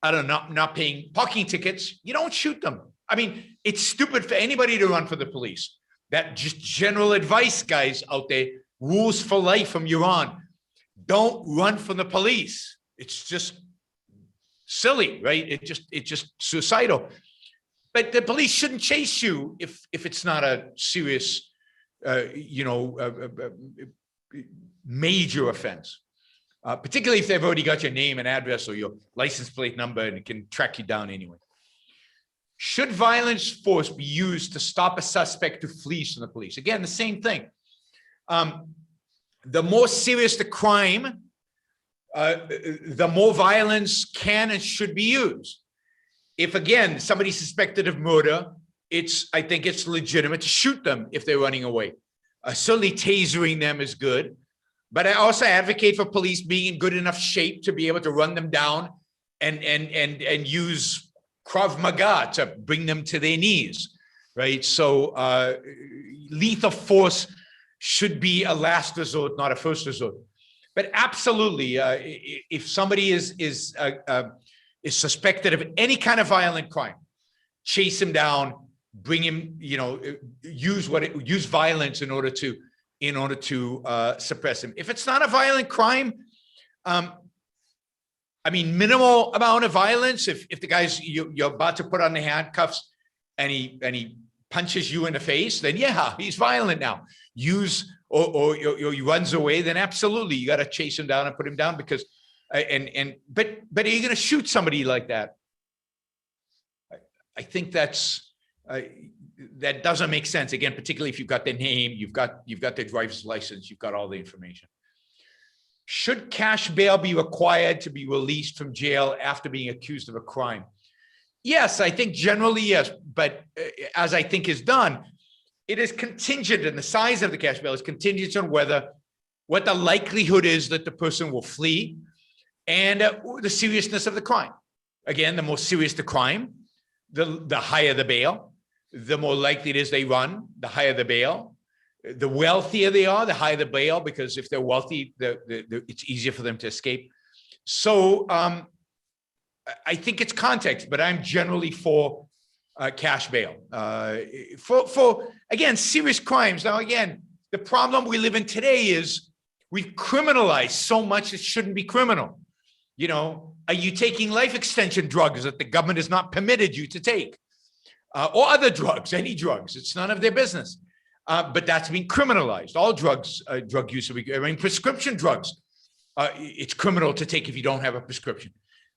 not paying parking tickets, you don't shoot them. I mean, it's stupid for anybody to run for the police. That just general advice, guys out there, rules for life from you on. Don't run from the police. It's just silly, right? It's just suicidal. But the police shouldn't chase you if it's not a serious, major offense. Particularly if they've already got your name and address or your license plate number and it can track you down anyway. Should violence force be used to stop a suspect to flee from the police? Again, the same thing. The more serious the crime, the more violence can and should be used. If, again, somebody's suspected of murder, I think it's legitimate to shoot them if they're running away. Certainly tasering them is good. But I also advocate for police being in good enough shape to be able to run them down and use Krav Maga to bring them to their knees, right? So lethal force should be a last resort, not a first resort. But absolutely, if somebody is suspected of any kind of violent crime, chase him down, bring him, use violence in order to suppress him. If it's not a violent crime, minimal amount of violence. If the guy's you're about to put on the handcuffs and he punches you in the face, then yeah, he's violent now. Or he runs away, then absolutely you got to chase him down and put him down because but are you going to shoot somebody like that? I think that doesn't make sense. Again, particularly if you've got their name, you've got their driver's license, you've got all the information. Should cash bail be required to be released from jail after being accused of a crime? Yes, I think generally yes, but as I think is done, it is contingent, and the size of the cash bail is contingent on what the likelihood is that the person will flee and the seriousness of the crime. Again, the more serious the crime, the higher the bail, the more likely it is they run, the higher the bail. The wealthier they are, the higher the bail, because if they're wealthy, it's easier for them to escape. So I think it's context, but I'm generally for cash bail. For again, serious crimes. Now, again, the problem we live in today is we've criminalized so much that shouldn't be criminal. Are you taking life extension drugs that the government has not permitted you to take? Or other drugs, any drugs? It's none of their business. But that's being criminalized. All drugs, drug use, prescription drugs, it's criminal to take if you don't have a prescription.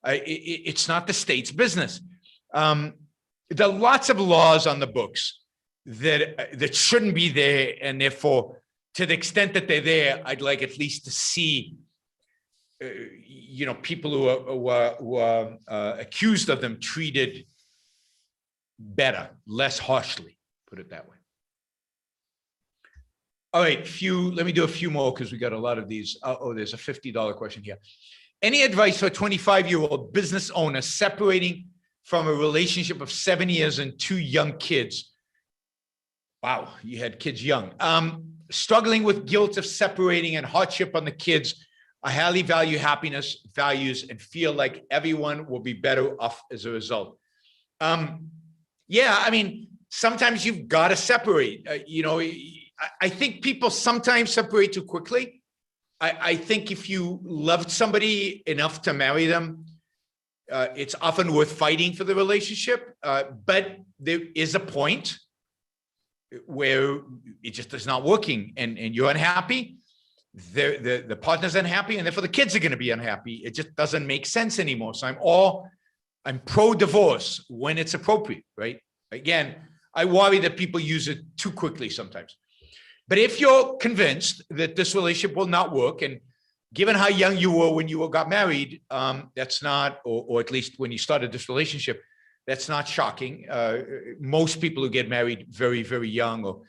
It's not the state's business. There are lots of laws on the books that shouldn't be there, and therefore, to the extent that they're there, I'd like at least to see, people who are accused of them treated better, less harshly. Put it that way. All right, let me do a few more because we got a lot of these. There's a $50 question here. Any advice for a 25-year-old business owner separating from a relationship of 7 years and 2 young kids? Wow, you had kids young. Struggling with guilt of separating and hardship on the kids. I highly value happiness, values, and feel like everyone will be better off as a result. Sometimes you've got to separate. I think people sometimes separate too quickly. I think if you loved somebody enough to marry them, it's often worth fighting for the relationship. But there is a point where it just is not working and you're unhappy. The partner's unhappy, and therefore the kids are going to be unhappy. It just doesn't make sense anymore. So I'm pro-divorce when it's appropriate, right? Again, I worry that people use it too quickly sometimes. But if you're convinced that this relationship will not work, and given how young you were when you got married, that's not, or at least when you started this relationship, that's not shocking. Most people who get married very, very young or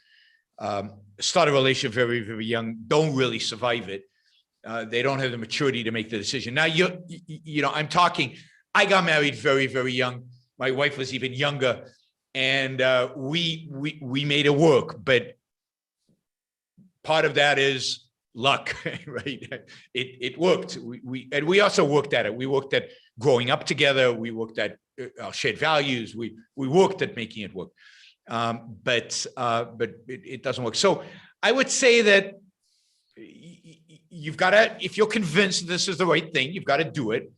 start a relationship very, very young don't really survive it. They don't have the maturity to make the decision. Now, I got married very, very young. My wife was even younger, and we made it work. But part of that is luck, right? It worked. We also worked at it. We worked at growing up together. We worked at our shared values. We worked at making it work. But it doesn't work. So I would say that you've got to, if you're convinced this is the right thing, you've got to do it.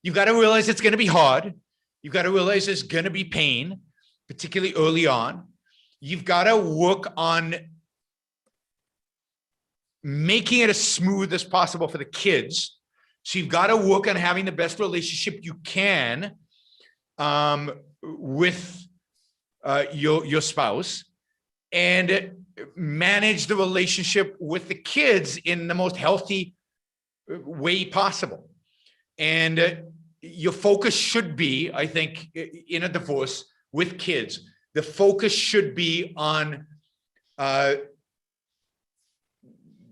You've got to realize it's going to be hard. You've got to realize there's going to be pain, particularly early on. You've got to work on making it as smooth as possible for the kids. So you've got to work on having the best relationship you can with your spouse, and manage the relationship with the kids in the most healthy way possible. And your focus should be, I think, in a divorce with kids, the focus should be on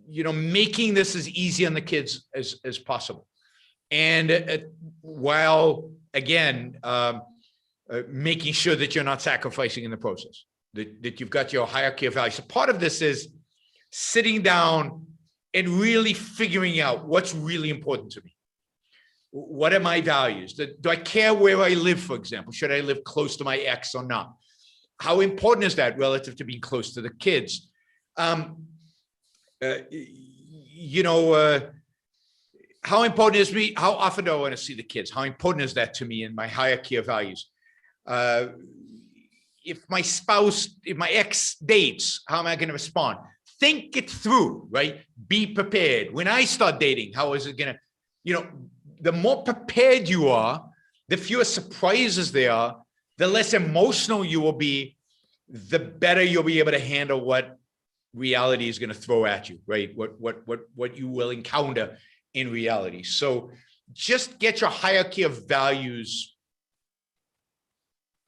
making this as easy on the kids as possible. And while, again, making sure that you're not sacrificing in the process, that you've got your hierarchy of values. So part of this is sitting down and really figuring out what's really important to me. What are my values? Do I care where I live, for example? Should I live close to my ex or not? how important is that relative to being close to the kids? How important is me? How often do I want to see the kids? How important is that to me in my hierarchy of values? If my spouse, if my ex dates, how am I going to respond? Think it through, right? Be prepared. When I start dating, how is it going to, the more prepared you are, the fewer surprises there are, the less emotional you will be, the better you'll be able to handle what reality is going to throw at you, right? What you will encounter in reality. So just get your hierarchy of values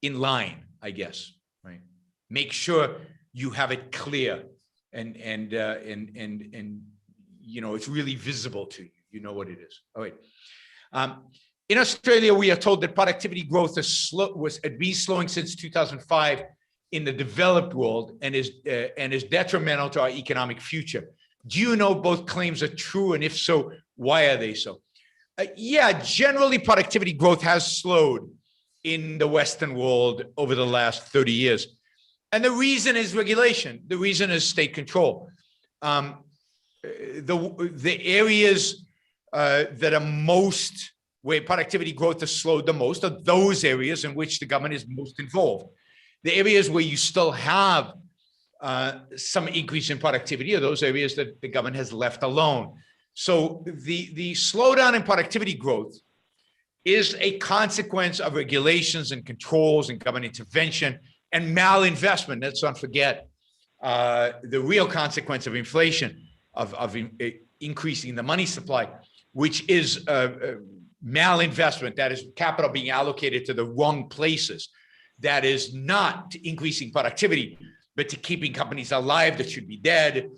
in line, I guess, right? Make sure you have it clear and it's really visible to you. You know what it is. All right. In Australia, we are told that productivity growth has been slowing since 2005 in the developed world and is detrimental to our economic future. Do you know both claims are true? And if so, why are they so? Yeah, generally productivity growth has slowed in the Western world over the last 30 years. And the reason is regulation. The reason is state control. The areas that are where productivity growth has slowed the most are those areas in which the government is most involved. The areas where you still have some increase in productivity are those areas that the government has left alone. So the slowdown in productivity growth is a consequence of regulations and controls and government intervention and malinvestment. Let's not forget the real consequence of inflation, of increasing the money supply, which is malinvestment. That is capital being allocated to the wrong places. That is not increasing productivity, but to keeping companies alive that should be dead,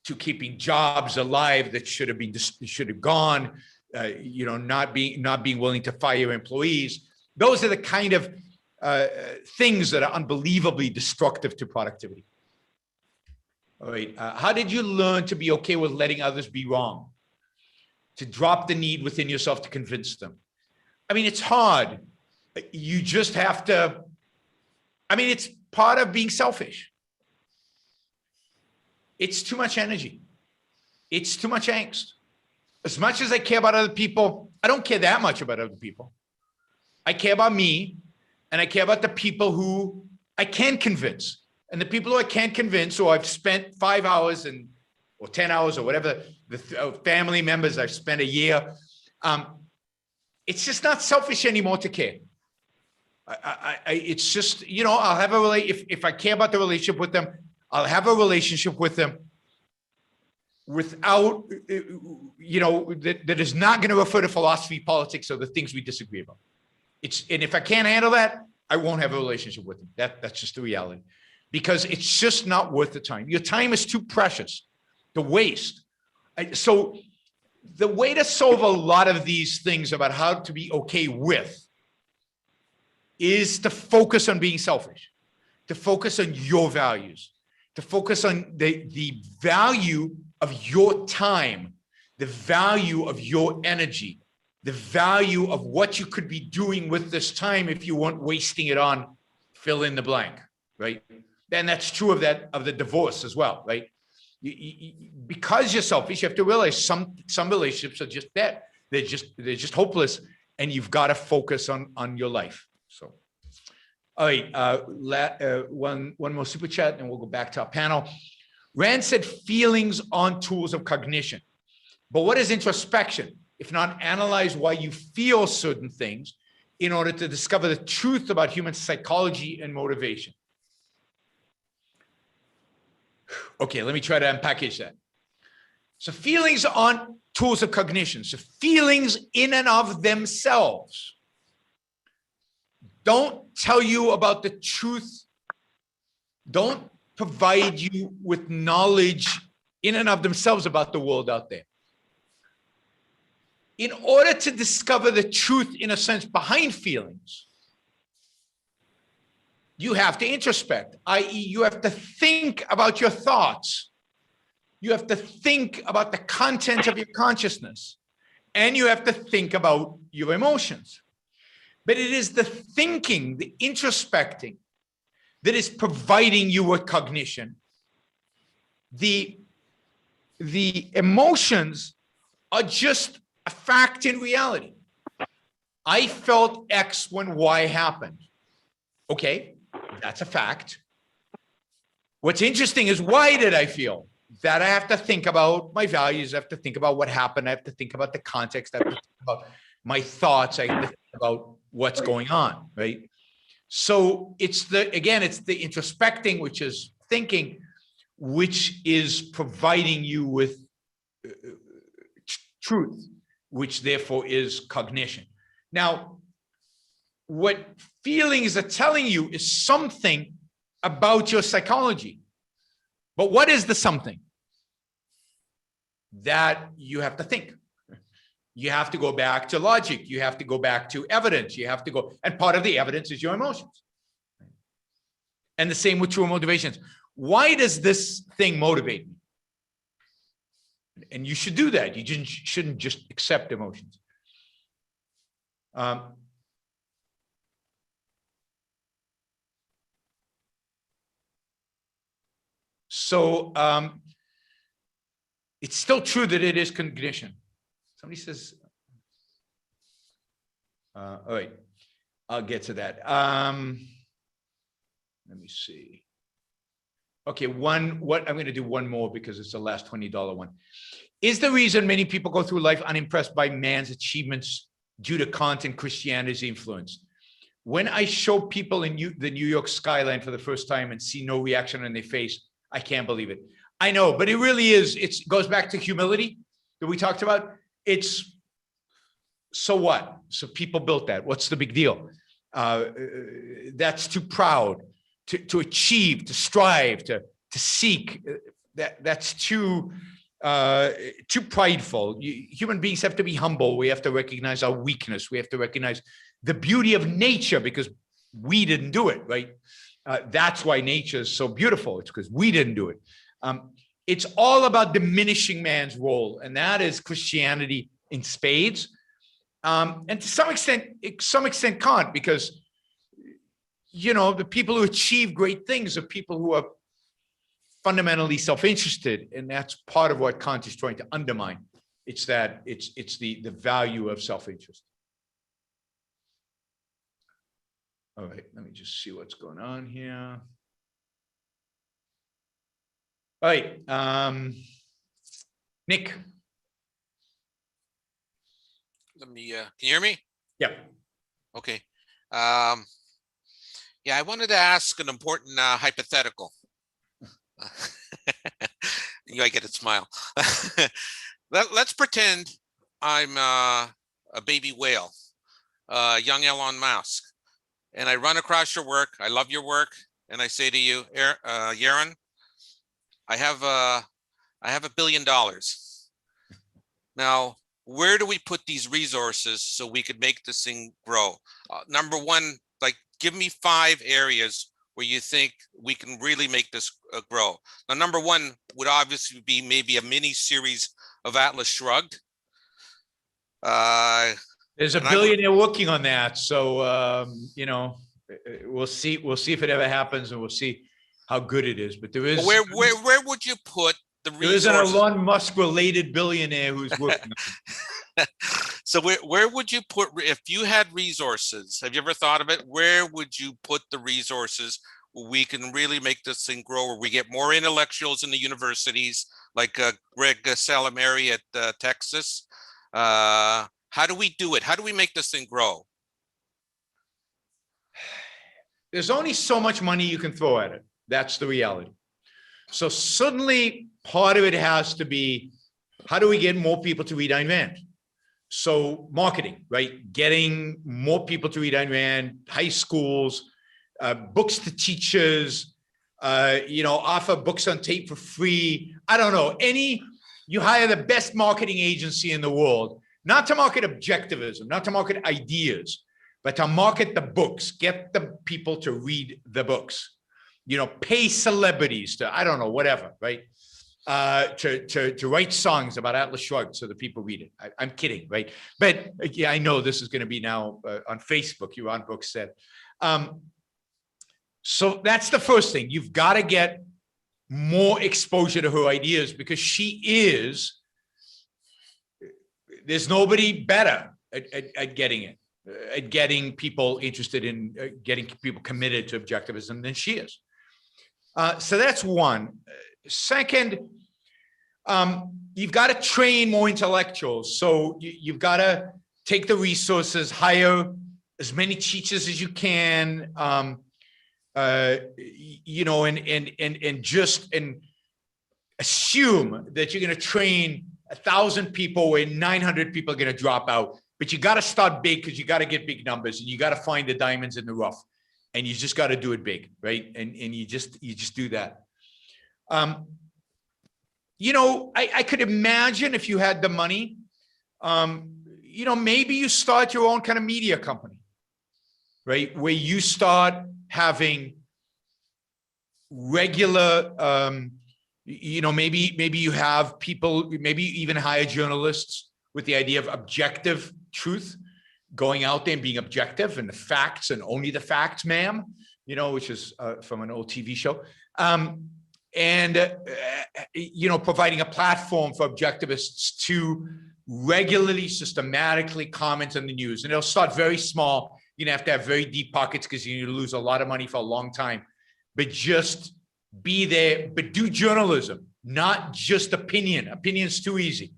to keeping jobs alive that should have gone, not being willing to fire employees. Those are the kind of things that are unbelievably destructive to productivity. All right. How did you learn to be okay with letting others be wrong? To drop the need within yourself to convince them? I mean, it's hard. You just have to, it's part of being selfish. It's too much energy. It's too much angst. As much as I care about other people, I don't care that much about other people. I care about me, and I care about the people who I can convince. And the people who I can't convince, or I've spent 5 hours or 10 hours or whatever, the family members I've spent a year, it's just not selfish anymore to care. It's just, I'll have if I care about the relationship with them, I'll have a relationship with them without, that is not going to refer to philosophy, politics, or the things we disagree about. And if I can't handle that, I won't have a relationship with them. That's just the reality, because it's just not worth the time. Your time is too precious to waste. So the way to solve a lot of these things about how to be okay with is to focus on being selfish, to focus on your values, to focus on the value of your time, the value of your energy, the value of what you could be doing with this time if you weren't wasting it on fill in the blank, right? And that's true of the divorce as well, right? Because you're selfish, you have to realize some relationships are just dead. They're just hopeless, and you've got to focus on your life. So, all right, one more super chat, and we'll go back to our panel. Rand said feelings aren't tools of cognition, but what is introspection if not analyze why you feel certain things in order to discover the truth about human psychology and motivation? Okay, let me try to unpackage that. So feelings aren't tools of cognition. So feelings in and of themselves don't tell you about the truth, don't provide you with knowledge in and of themselves about the world out there. In order to discover the truth, in a sense, behind feelings, you have to introspect, i.e., you have to think about your thoughts. You have to think about the content of your consciousness, and you have to think about your emotions. But it is the thinking, the introspecting, that is providing you with cognition. The emotions are just a fact in reality. I felt X when Y happened. Okay, that's a fact. What's interesting is, why did I feel that? I have to think about my values. I have to think about what happened. I have to think about the context. I have to think about my thoughts. I have to think about what's going on, right? So it's the introspecting, which is thinking, which is providing you with truth, which therefore is cognition. Now, what feelings are telling you is something about your psychology. But what is the something? That you have to think. You have to go back to logic. You have to go back to evidence. You have to go, and part of the evidence is your emotions. And the same with true motivations. Why does this thing motivate me? And you should do that. You shouldn't just accept emotions. It's still true that it is cognition. Somebody says, all right, I'll get to that. Let me see. Okay, I'm going to do one more because it's the last $20 one. Is the reason many people go through life unimpressed by man's achievements due to Kant and Christianity's influence? When I show people in the New York skyline for the first time and see no reaction on their face, I can't believe it. I know, but it really is. It goes back to humility that we talked about. It's, so what? So people built that. What's the big deal? That's too proud to achieve, to strive, to seek. That's too prideful. Human beings have to be humble. We have to recognize our weakness. We have to recognize the beauty of nature, because we didn't do it, right? That's why nature is so beautiful. It's because we didn't do it. It's all about diminishing man's role, and that is Christianity in spades. And to some extent Kant, because, you know, the people who achieve great things are people who are fundamentally self-interested, and that's part of what Kant is trying to undermine. It's that it's the value of self-interest. All right, let me just see what's going on here. All right, Nick. Let me, can you hear me? Yeah. Okay. Yeah, I wanted to ask an important hypothetical. You I get a smile. Let's pretend I'm a baby whale, young Elon Musk, and I run across your work. I love your work, and I say to you, Yaron, I have $1 billion. Now, where do we put these resources so we could make this thing grow? Number one, like, give me 5 areas where you think we can really make this grow. Now, number one would obviously be maybe a mini series of Atlas Shrugged. There's a billionaire working on that, so you know, we'll see if it ever happens, and we'll see how good it is. But there is. Where would you put the resources? There is an Elon Musk related billionaire who's working on it. So where would you put, if you had resources, have you ever thought of it? Where would you put the resources where we can really make this thing grow, where we get more intellectuals in the universities, like Greg Salamari at Texas? How do we do it? How do we make this thing grow? There's only so much money you can throw at it. That's the reality. So suddenly part of it has to be, how do we get more people to read Ayn Rand? So marketing, right? Getting more people to read Ayn Rand, high schools, books to teachers, you know, offer books on tape for free. I don't know, you hire the best marketing agency in the world, not to market objectivism, not to market ideas, but to market the books, get the people to read the books, you know, pay celebrities to, I don't know, whatever, right? To write songs about Atlas Shrugged so that people read it. I'm kidding, right? But yeah, I know this is going to be now on Facebook. You're on Book Set. So that's the first thing. You've got to get more exposure to her ideas because there's nobody better at getting it, at getting people interested in getting people committed to objectivism than she is. So that's one. Second, you've got to train more intellectuals. So you've got to take the resources, hire as many teachers as you can, you know, and just assume that you're going to train 1,000 people where 900 people are going to drop out. But you got to start big because you got to get big numbers and you got to find the diamonds in the rough, and you just got to do it big, right? And you just do that. You know, I could imagine if you had the money, you know, maybe you start your own kind of media company, right? Where you start having regular, you know, maybe you have people, maybe you even hire journalists with the idea of objective truth, going out there and being objective and the facts and only the facts, ma'am, you know, which is from an old TV show. You know, providing a platform for objectivists to regularly, systematically comment on the news. And it'll start very small. You're gonna have to have very deep pockets because you're gonna lose a lot of money for a long time. But just be there, but do journalism, not just opinion. Opinion's too easy,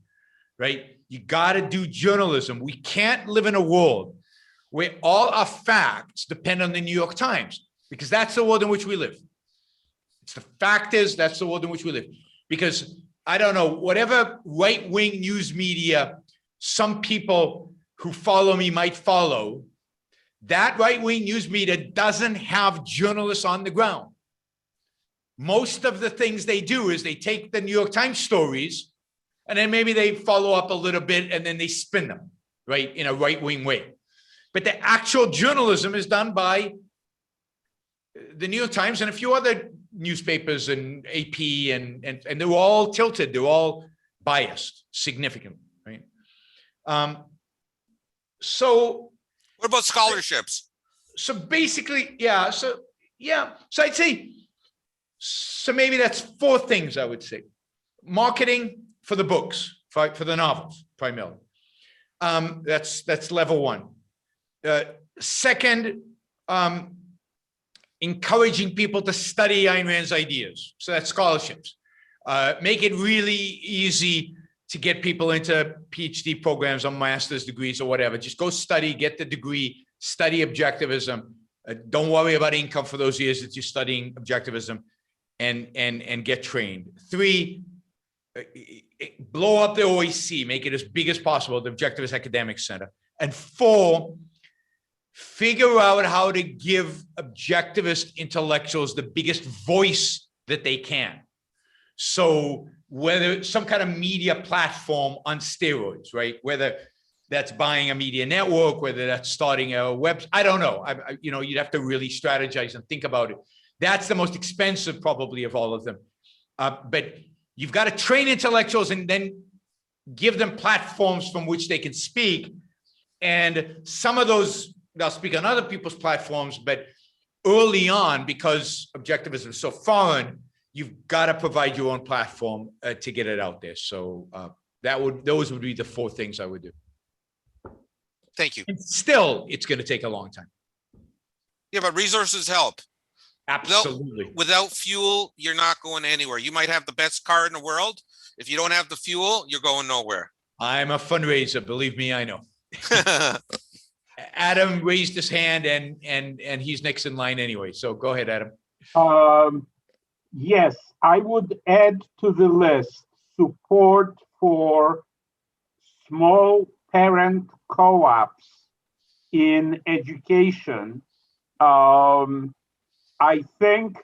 right? You gotta do journalism. We can't live in a world where all our facts depend on the New York Times, because that's the world in which we live. It's the fact is, that's the world in which we live. Because I don't know, whatever right-wing news media some people who follow me might follow, that right-wing news media doesn't have journalists on the ground. Most of the things they do is they take the New York Times stories and then maybe they follow up a little bit and then they spin them, right, in a right-wing way. But the actual journalism is done by the New York Times and a few other newspapers and AP, and they're all tilted, they're all biased significantly, right? So what about scholarships? So basically, yeah. So I'd say, so maybe that's 4 things I would say. Marketing for the books, for the novels, primarily. That's level 1. Second, encouraging people to study Ayn Rand's ideas. So that's scholarships. Make it really easy to get people into PhD programs or master's degrees or whatever. Just go study, get the degree, study objectivism. Don't worry about income for those years that you're studying objectivism, and get trained. 3, blow up the OEC, make it as big as possible, the Objectivist Academic Center. And 4, figure out how to give objectivist intellectuals the biggest voice that they can. So whether some kind of media platform on steroids, right? Whether that's buying a media network, whether that's starting a web, I don't know. You know, you'd have to really strategize and think about it. That's the most expensive probably of all of them. But you've got to train intellectuals and then give them platforms from which they can speak. And some of those, they'll speak on other people's platforms, but early on, because objectivism is so foreign, you've got to provide your own platform to get it out there. So those would be the 4 things I would do. Thank you. And still, it's going to take a long time. Yeah, but resources help. Absolutely. Without fuel, you're not going anywhere. You might have the best car in the world. If you don't have the fuel, you're going nowhere. I'm a fundraiser. Believe me, I know. Adam raised his hand and he's next in line anyway. So go ahead, Adam. Yes, I would add to the list support for small parent co-ops in education. I think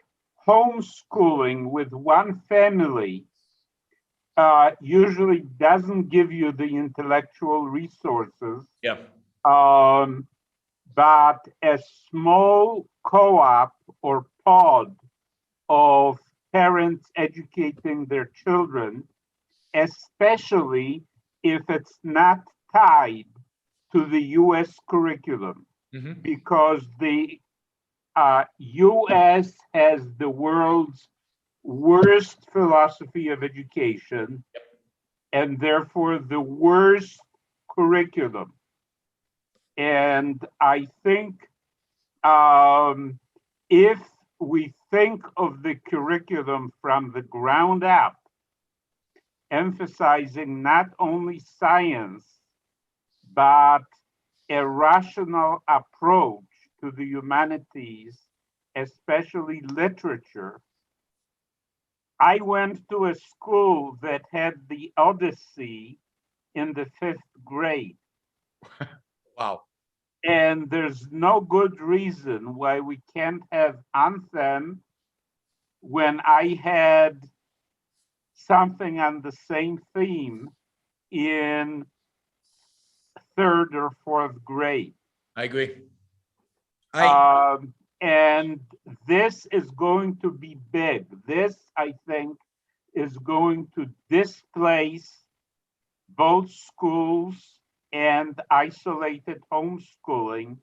homeschooling with one family usually doesn't give you the intellectual resources. Yeah. But a small co-op or pod of parents educating their children, especially if it's not tied to the US curriculum, because the US has the world's worst philosophy of education and therefore the worst curriculum. And I think if we think of the curriculum from the ground up, emphasizing not only science, but a rational approach to the humanities, especially literature. I went to a school that had the Odyssey in the 5th grade. Wow. And there's no good reason why we can't have Anthem when I had something on the same theme in 3rd or 4th grade. I agree. And this is going to be big. This, I think, is going to displace both schools and isolated homeschooling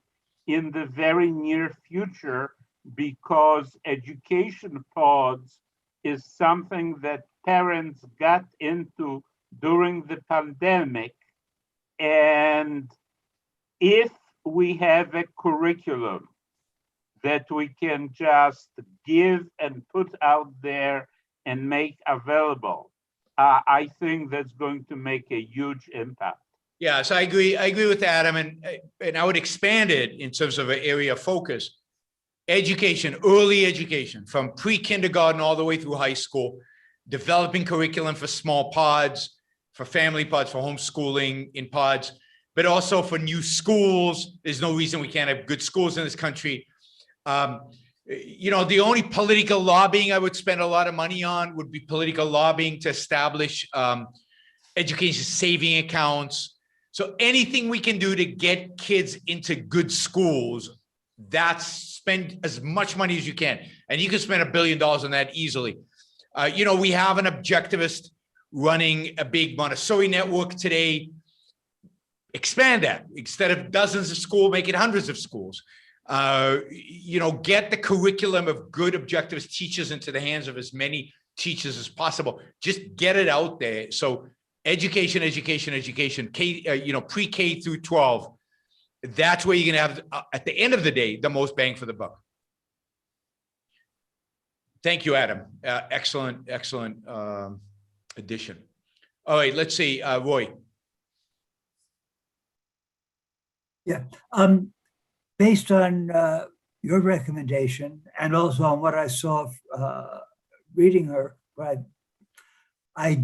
in the very near future, because education pods is something that parents got into during the pandemic. And if we have a curriculum that we can just give and put out there and make available, I think that's going to make a huge impact. Yes, I agree. I agree with Adam, and I would expand it in terms of an area of focus. Education, early education, from pre-kindergarten all the way through high school, developing curriculum for small pods, for family pods, for homeschooling in pods, but also for new schools. There's no reason we can't have good schools in this country. You know, the only political lobbying I would spend a lot of money on would be political lobbying to establish education saving accounts. So anything we can do to get kids into good schools, that's spend as much money as you can. And you can spend $1 billion on that easily. You know, we have an objectivist running a big Montessori network today. Expand that. Instead of dozens of schools, make it hundreds of schools. You know, get the curriculum of good objectivist teachers into the hands of as many teachers as possible. Just get it out there. So education, you know, pre-K through 12. That's where you're going to have, at the end of the day, the most bang for the buck. Thank you, Adam. Excellent addition. All right, let's see, Roy. Yeah, based on your recommendation and also on what I saw reading her, right, I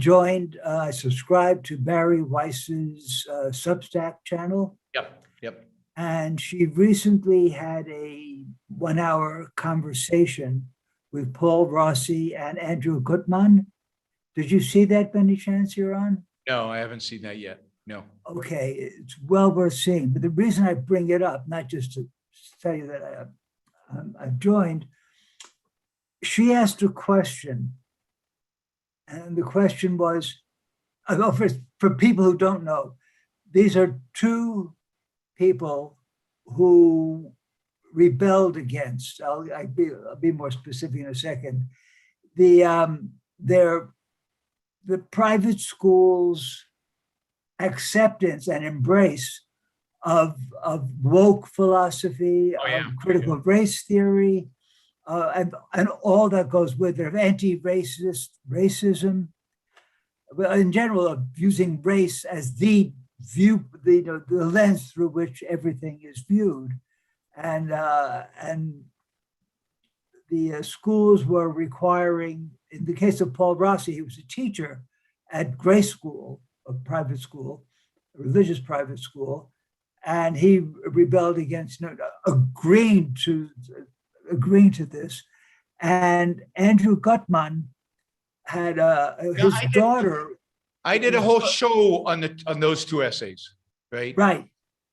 subscribed to Barry Weiss's Substack channel. Yep. And she recently had a 1-hour conversation with Paul Rossi and Andrew Gutmann. Did you see that by any chance, Yaron? No, I haven't seen that yet. No. Okay, it's well worth seeing. But the reason I bring it up, not just to tell you that I've joined, she asked a question. And the question was, for people who don't know, these are two people who rebelled against, I'll be more specific in a second, the private schools' acceptance and embrace of woke philosophy, of critical race theory, and all that goes with it, of racism, in general, of using race as the lens through which everything is viewed. And the schools were requiring, in the case of Paul Rossi, he was a teacher at Grace School, a private school, a religious private school, and he rebelled against agreeing to this. And Andrew Gutmann had his daughter. I did a whole show on those two essays, right?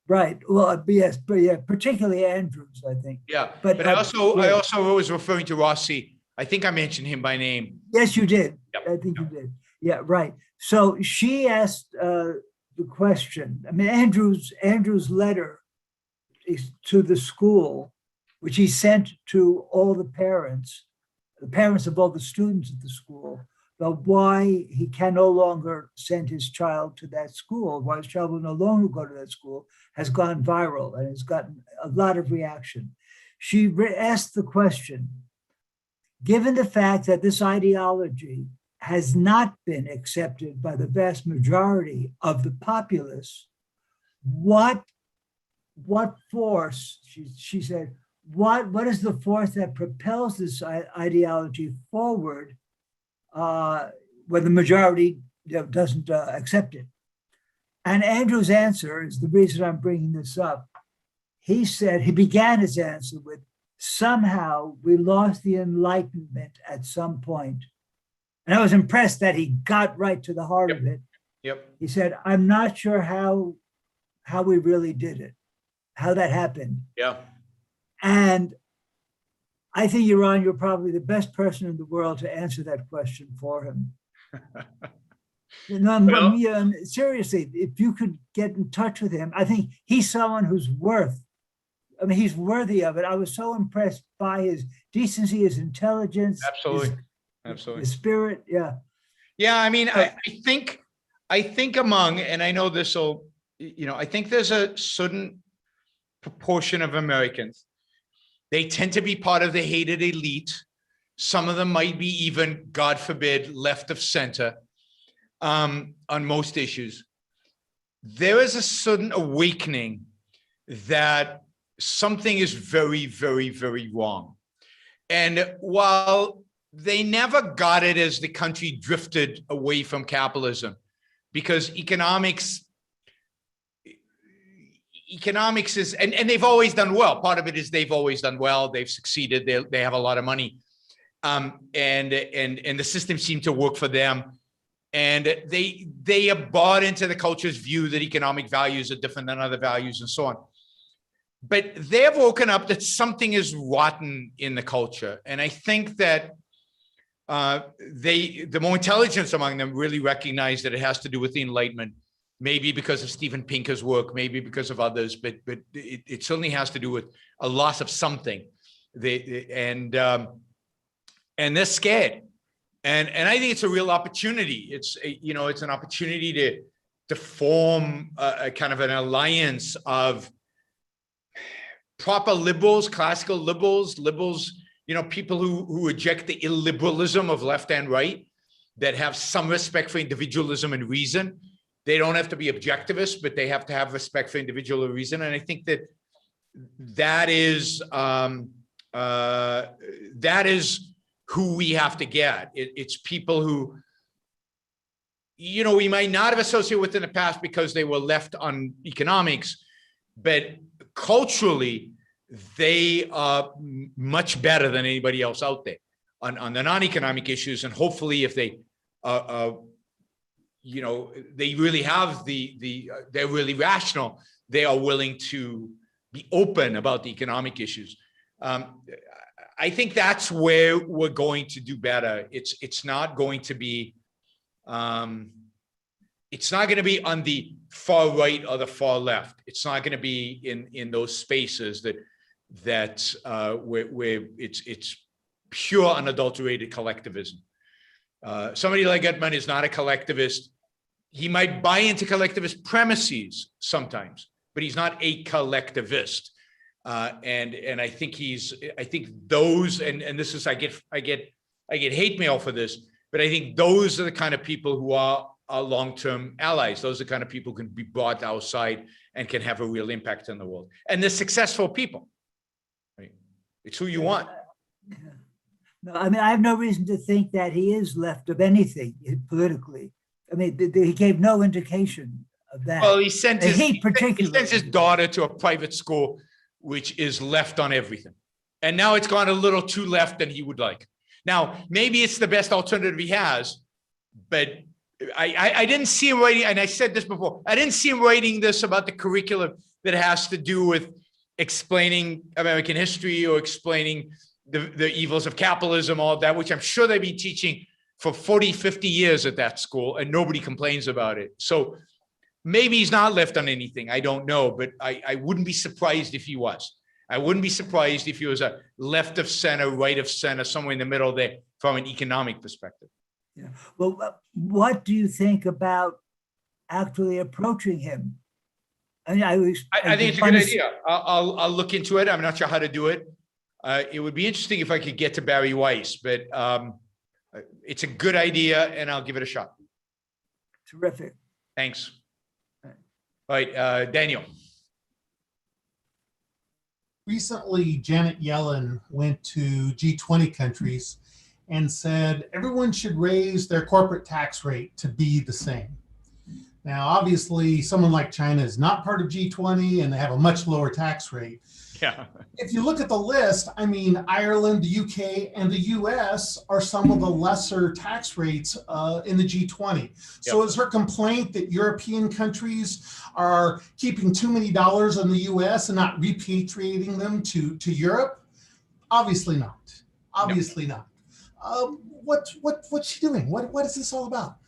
Right. Well, yes, but yeah, particularly Andrews, I think. Yeah, but I also was referring to Rossi. I think I mentioned him by name. Yes, you did. Yep. I think you did. Yeah, right. So she asked the question. I mean, Andrew's letter is to the school which he sent to all the parents of all the students at the school, about why he can no longer send his child to that school, why his child will no longer go to that school, has gone viral and has gotten a lot of reaction. She asked the question, given the fact that this ideology has not been accepted by the vast majority of the populace, what force, she said, what is the force that propels this ideology forward when the majority doesn't accept it? And Andrew's answer is the reason I'm bringing this up. He said, he began his answer with, somehow we lost the enlightenment at some point. And I was impressed that he got right to the heart of it. Yep. He said, I'm not sure how we really did it, how that happened. Yeah. And I think, you're probably the best person in the world to answer that question for him. Well, Seriously, if you could get in touch with him, I think he's someone who's he's worthy of it. I was so impressed by his decency, his intelligence, absolutely. his spirit. Yeah. Yeah. I mean, I think among, and I know this will, I think there's a certain proportion of Americans, they tend to be part of the hated elite. Some of them might be even, God forbid, left of center on most issues. There is a certain awakening that something is very, very, very wrong. And while they never got it as the country drifted away from capitalism, because economics is, and they've always done well. Part of it is they've always done well. They've succeeded. They have a lot of money, and the system seemed to work for them. And they have bought into the culture's view that economic values are different than other values and so on. But they've woken up that something is rotten in the culture, and I think that the more intelligence among them really recognize that it has to do with the Enlightenment. Maybe because of Steven Pinker's work, maybe because of others, but it certainly has to do with a loss of something. And they're scared. And I think it's a real opportunity. It's an opportunity to form a kind of an alliance of proper liberals, classical liberals, people who reject the illiberalism of left and right, that have some respect for individualism and reason. They don't have to be objectivists, but they have to have respect for individual reason. And I think that is who we have to get. It's people who, we might not have associated with in the past because they were left on economics, but culturally, they are much better than anybody else out there on the non-economic issues. And hopefully if they they really have they're really rational, they are willing to be open about the economic issues. I think that's where we're going to do better. It's not going to be on the far right or the far left. It's not going to be in those spaces that where it's pure unadulterated collectivism. Somebody like Gutman is not a collectivist. He might buy into collectivist premises sometimes, but he's not a collectivist. And I think those, and this is, I get hate mail for this, but I think those are the kind of people who are long-term allies. Those are the kind of people who can be brought outside and can have a real impact in the world. And they're successful people. Right? It's who you want. No, I mean, I have no reason to think that he is left of anything politically. I mean, he gave no indication of that. Well, he sent his daughter to a private school, which is left on everything. And now it's gone a little too left than he would like. Now, maybe it's the best alternative he has, but I didn't see him writing, and I said this before, I didn't see him writing this about the curriculum that has to do with explaining American history or explaining the evils of capitalism, all of that, which I'm sure they've been teaching for 40, 50 years at that school, and nobody complains about it. So maybe he's not left on anything. I don't know, but I wouldn't be surprised if he was. I wouldn't be surprised if he was a left of center, right of center, somewhere in the middle there from an economic perspective. Yeah. Well, what do you think about actually approaching him? I mean, I think it's a good idea. I'll look into it. I'm not sure how to do it. It would be interesting if I could get to Barry Weiss, but it's a good idea, and I'll give it a shot. Terrific. Thanks. All right, Daniel. Recently, Janet Yellen went to G20 countries and said everyone should raise their corporate tax rate to be the same. Now, obviously, someone like China is not part of G20 and they have a much lower tax rate. Yeah. If you look at the list, I mean, Ireland, the UK, and the US are some of the lesser tax rates in the G20. So is her complaint that European countries are keeping too many dollars in the US and not repatriating them to Europe? Obviously not. Obviously not. What's she doing? What is this all about?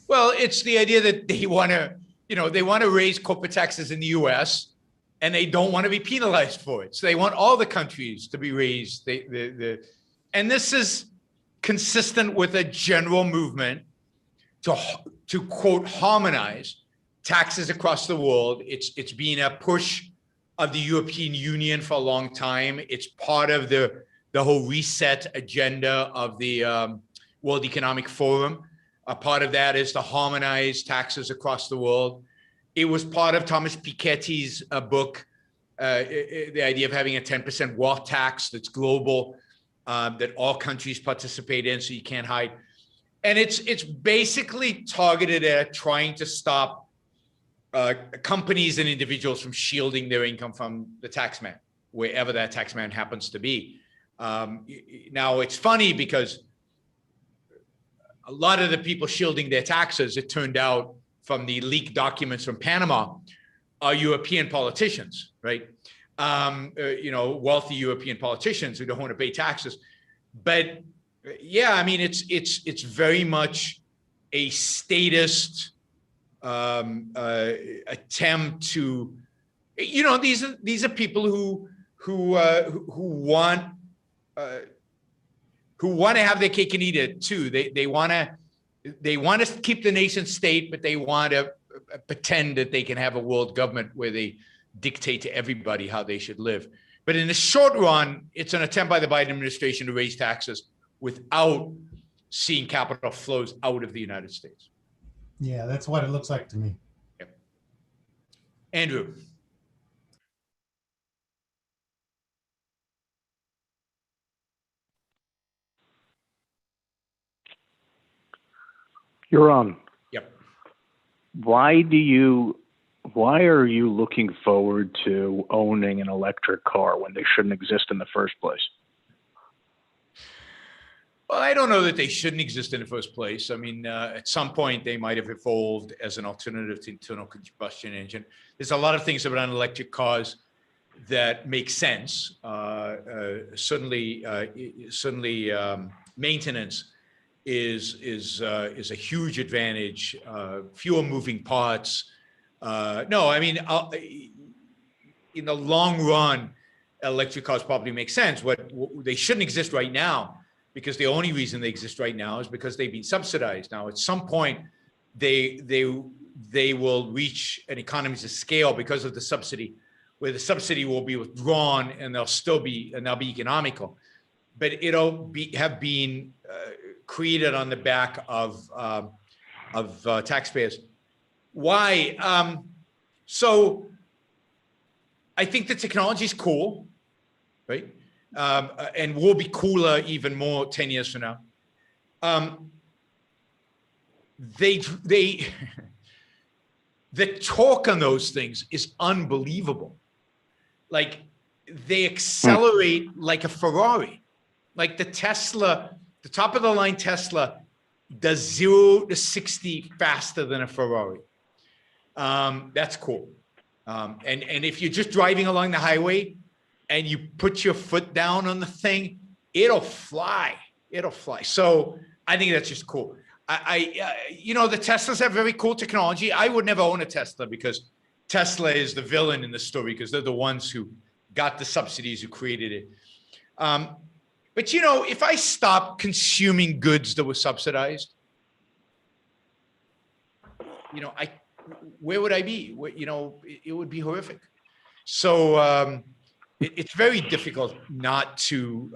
Well, it's the idea that they want to raise corporate taxes in the US, and they don't want to be penalized for it. So they want all the countries to be raised. And this is consistent with a general movement to quote, harmonize taxes across the world. It's been a push of the European Union for a long time. It's part of the whole reset agenda of the World Economic Forum. A part of that is to harmonize taxes across the world. It was part of Thomas Piketty's book, the idea of having a 10% wealth tax that's global, that all countries participate in, so you can't hide. And it's basically targeted at trying to stop companies and individuals from shielding their income from the taxman, wherever that taxman happens to be. Now, it's funny because a lot of the people shielding their taxes, it turned out, from the leaked documents from Panama, are European politicians, right? Wealthy European politicians who don't want to pay taxes. But yeah, I mean, it's very much a statist attempt to, these are people who want to have their cake and eat it too. They want to keep the nation state, but they want to pretend that they can have a world government where they dictate to everybody how they should live. But in the short run, it's an attempt by the Biden administration to raise taxes without seeing capital flows out of the United States. Yeah, that's what it looks like to me. Yep. Andrew. You're on. Yep. Why are you looking forward to owning an electric car when they shouldn't exist in the first place? Well, I don't know that they shouldn't exist in the first place. I mean, at some point they might have evolved as an alternative to internal combustion engine. There's a lot of things about electric cars that make sense. Certainly, maintenance is a huge advantage. Fewer moving parts. No, I mean, in the long run, electric cars probably make sense. What they shouldn't exist right now, because the only reason they exist right now is because they've been subsidized. Now, at some point, they will reach an economies of scale because of the subsidy, where the subsidy will be withdrawn and they'll be economical. But it'll have been created on the back of taxpayers. Why? So I think the technology is cool, right? And will be cooler even more 10 years from now. The torque on those things is unbelievable. Like, they accelerate like a Ferrari. Like the Tesla, the top of the line Tesla does 0 to 60 faster than a Ferrari. That's cool. And if you're just driving along the highway and you put your foot down on the thing, it'll fly. It'll fly. So I think that's just cool. The Teslas have very cool technology. I would never own a Tesla because Tesla is the villain in the story, because they're the ones who got the subsidies, who created it. But you know, if I stopped consuming goods that were subsidized, you know, where would I be? You know, it would be horrific. So it's very difficult not to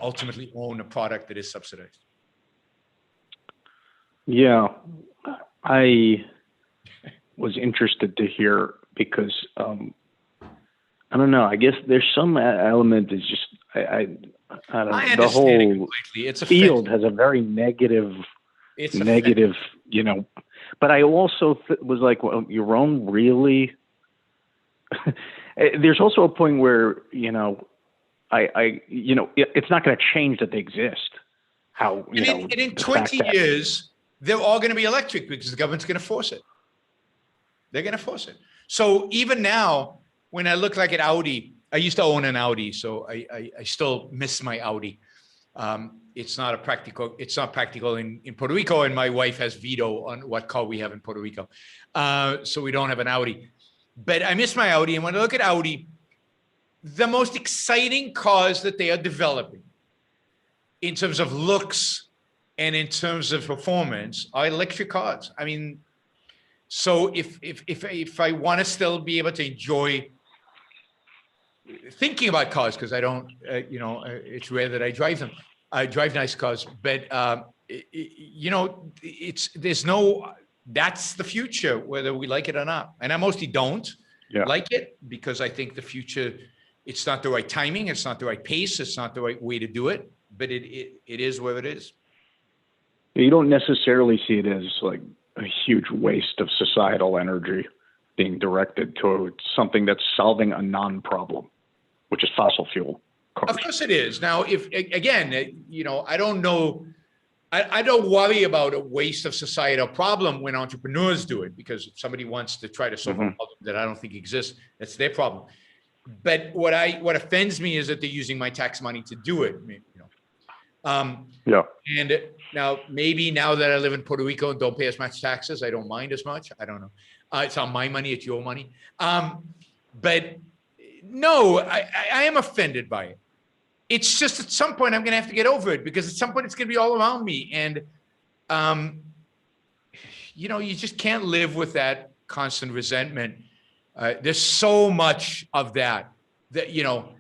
ultimately own a product that is subsidized. Yeah, I was interested to hear because I don't know. I guess there's some element that's just I don't know. The whole it's field has a very negative, you know. But I also was like, well, your own really. There's also a point where you know, you know, it's not going to change that they exist. How you know? And in 20 years, they're all going to be electric because the government's going to force it. They're going to force it. So even now, when I look like an Audi, I used to own an Audi, so I still miss my Audi. It's not practical in Puerto Rico, and my wife has veto on what car we have in Puerto Rico. So we don't have an Audi. But I miss my Audi, and when I look at Audi, the most exciting cars that they are developing in terms of looks and in terms of performance are electric cars. I mean, so if I want to still be able to enjoy thinking about cars, because I don't, you know, it's rare that I drive them. I drive nice cars, but you know, that's the future, whether we like it or not. And I mostly don't like it because I think the future, it's not the right timing, it's not the right pace, it's not the right way to do it, but it is where it is. You don't necessarily see it as like a huge waste of societal energy being directed towards something that's solving a non-problem, which is fossil fuel cars. Of course it is. Now, if again, you know, I don't know, I don't worry about a waste of societal problem when entrepreneurs do it, because if somebody wants to try to solve a problem that I don't think exists, that's their problem. But what offends me is that they're using my tax money to do it. You know, and now maybe now that I live in Puerto Rico and don't pay as much taxes, I don't mind as much. I don't know. It's not my money; it's your money. But no, I am offended by it. It's just at some point I'm going to have to get over it, because at some point it's going to be all around me. And, you know, you just can't live with that constant resentment. There's so much of that, you know,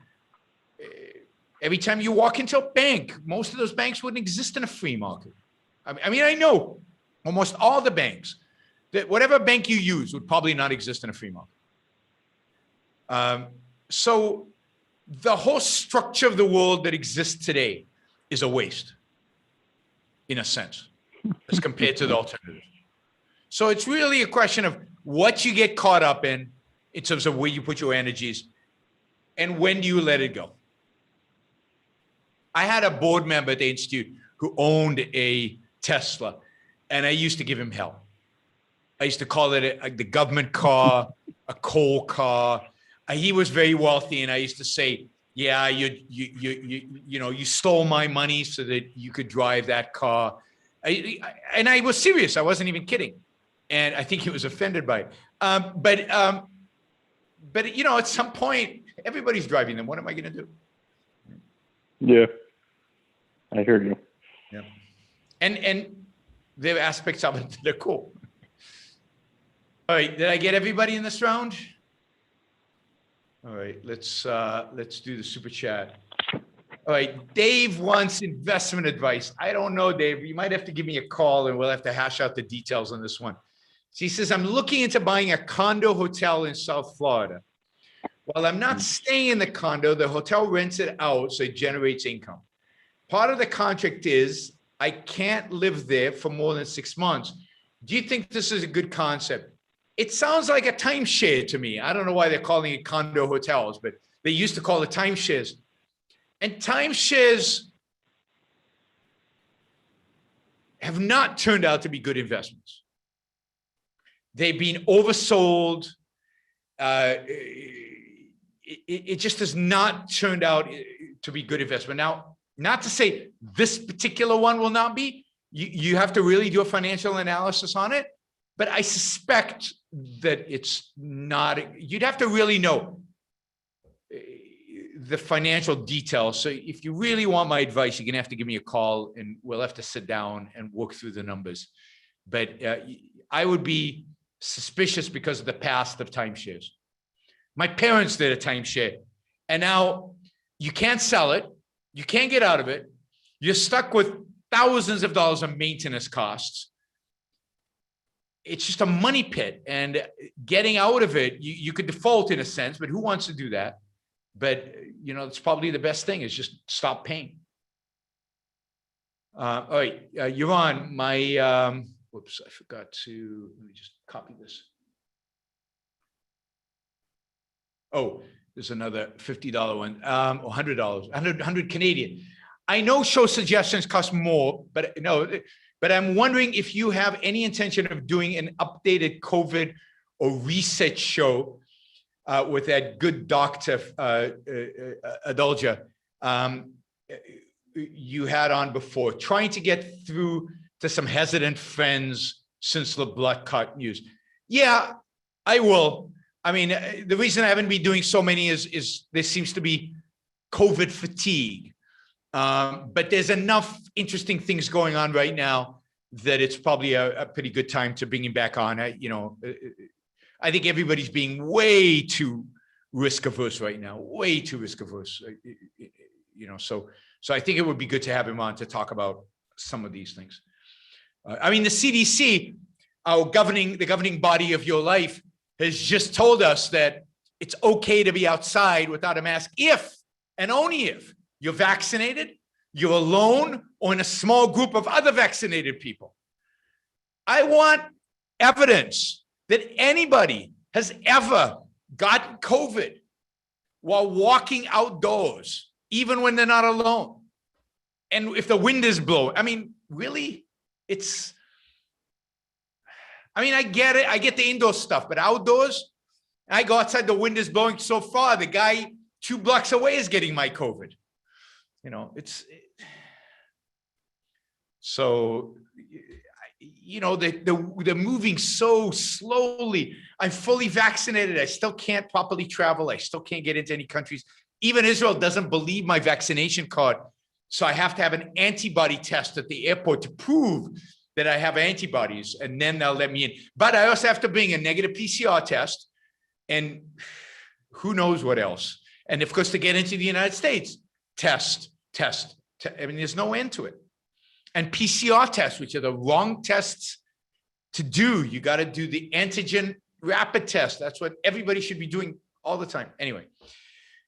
every time you walk into a bank, most of those banks wouldn't exist in a free market. I mean, I know almost all the banks, that whatever bank you use would probably not exist in a free market. So the whole structure of the world that exists today is a waste, in a sense, as compared to the alternative. So it's really a question of what you get caught up in terms of where you put your energies, and when do you let it go. I had a board member at the Institute who owned a Tesla, and I used to give him hell. I used to call it the government car, a coal car. He was very wealthy, and I used to say, "Yeah, you know, you stole my money so that you could drive that car." And I was serious. I wasn't even kidding, and I think he was offended by it. But you know, at some point, everybody's driving them. What am I going to do? Yeah, I hear you. Yeah, and there are aspects of it that are cool. All right, did I get everybody in this round? All right, let's do the super chat. All right, Dave wants investment advice. I don't know, Dave. You might have to give me a call, and we'll have to hash out the details on this one. So he says, I'm looking into buying a condo hotel in South Florida. While I'm not staying in the condo, the hotel rents it out, so it generates income. Part of the contract is I can't live there for more than 6 months. Do you think this is a good concept? It sounds like a timeshare to me. I don't know why they're calling it condo hotels, but they used to call it timeshares. And timeshares have not turned out to be good investments. They've been oversold. It just has not turned out to be good investment. Now, not to say this particular one will not be. You have to really do a financial analysis on it. But I suspect that it's not. You'd have to really know, the financial details. So if you really want my advice, you're gonna have to give me a call and we'll have to sit down and work through the numbers. But I would be suspicious because of the past of timeshares. My parents did a timeshare, and now you can't sell it. You can't get out of it. You're stuck with thousands of dollars of maintenance costs. It's just a money pit, and getting out of it, you could default in a sense, but who wants to do that? But, you know, it's probably the best thing is just stop paying. All right, you're on my, whoops, I forgot to, let me just copy this. Oh, there's another $50 one, or $100, 100 Canadian. I know show suggestions cost more, but no, but I'm wondering if you have any intention of doing an updated COVID or research show with that good doctor, Adulja, you had on before, trying to get through to some hesitant friends since the blood clot news. Yeah, I will. I mean, the reason I haven't been doing so many is there seems to be COVID fatigue. But there's enough interesting things going on right now that it's probably a pretty good time to bring him back on. You know, I think everybody's being way too risk averse right now, way too risk averse. You know, so I think it would be good to have him on to talk about some of these things. I mean, the CDC, the governing body of your life, has just told us that it's okay to be outside without a mask if and only if you're vaccinated, you're alone, or in a small group of other vaccinated people. I want evidence that anybody has ever gotten COVID while walking outdoors, even when they're not alone. And if the wind is blowing, I mean, really? I get it. I get the indoor stuff, but outdoors, I go outside, the wind is blowing so far. The guy 2 blocks away is getting my COVID. You know, so, you know, they're moving so slowly. I'm fully vaccinated. I still can't properly travel. I still can't get into any countries. Even Israel doesn't believe my vaccination card. So I have to have an antibody test at the airport to prove that I have antibodies, and then they'll let me in. But I also have to bring a negative PCR test and who knows what else. And of course, to get into the United States, test. I mean, there's no end to it. And PCR tests, which are the wrong tests to do. You got to do the antigen rapid test. That's what everybody should be doing all the time. Anyway,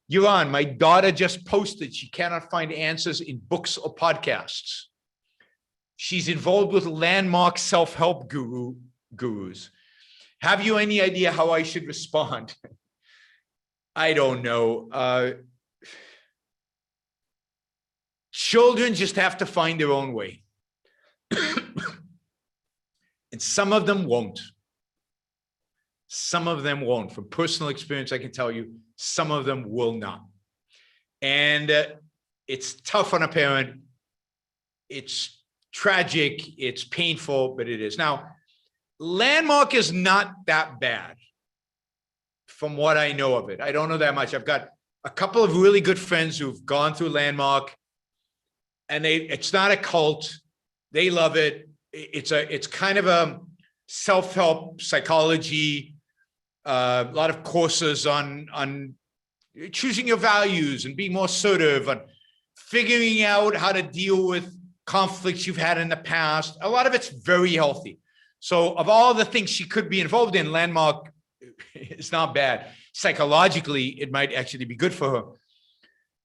you're on. My daughter just posted she cannot find answers in books or podcasts. She's involved with landmark self-help gurus. Have you any idea how I should respond? I don't know. Children just have to find their own way. And some of them won't. Some of them won't. From personal experience, I can tell you, some of them will not. And it's tough on a parent. It's tragic. It's painful, but it is. Now, Landmark is not that bad from what I know of it. I don't know that much. I've got a couple of really good friends who've gone through Landmark, and it's not a cult. They love it. It's kind of a self-help psychology, a lot of courses on choosing your values and being more assertive and figuring out how to deal with conflicts you've had in the past. A lot of it's very healthy. So of all the things she could be involved in, Landmark is not bad. Psychologically, it might actually be good for her.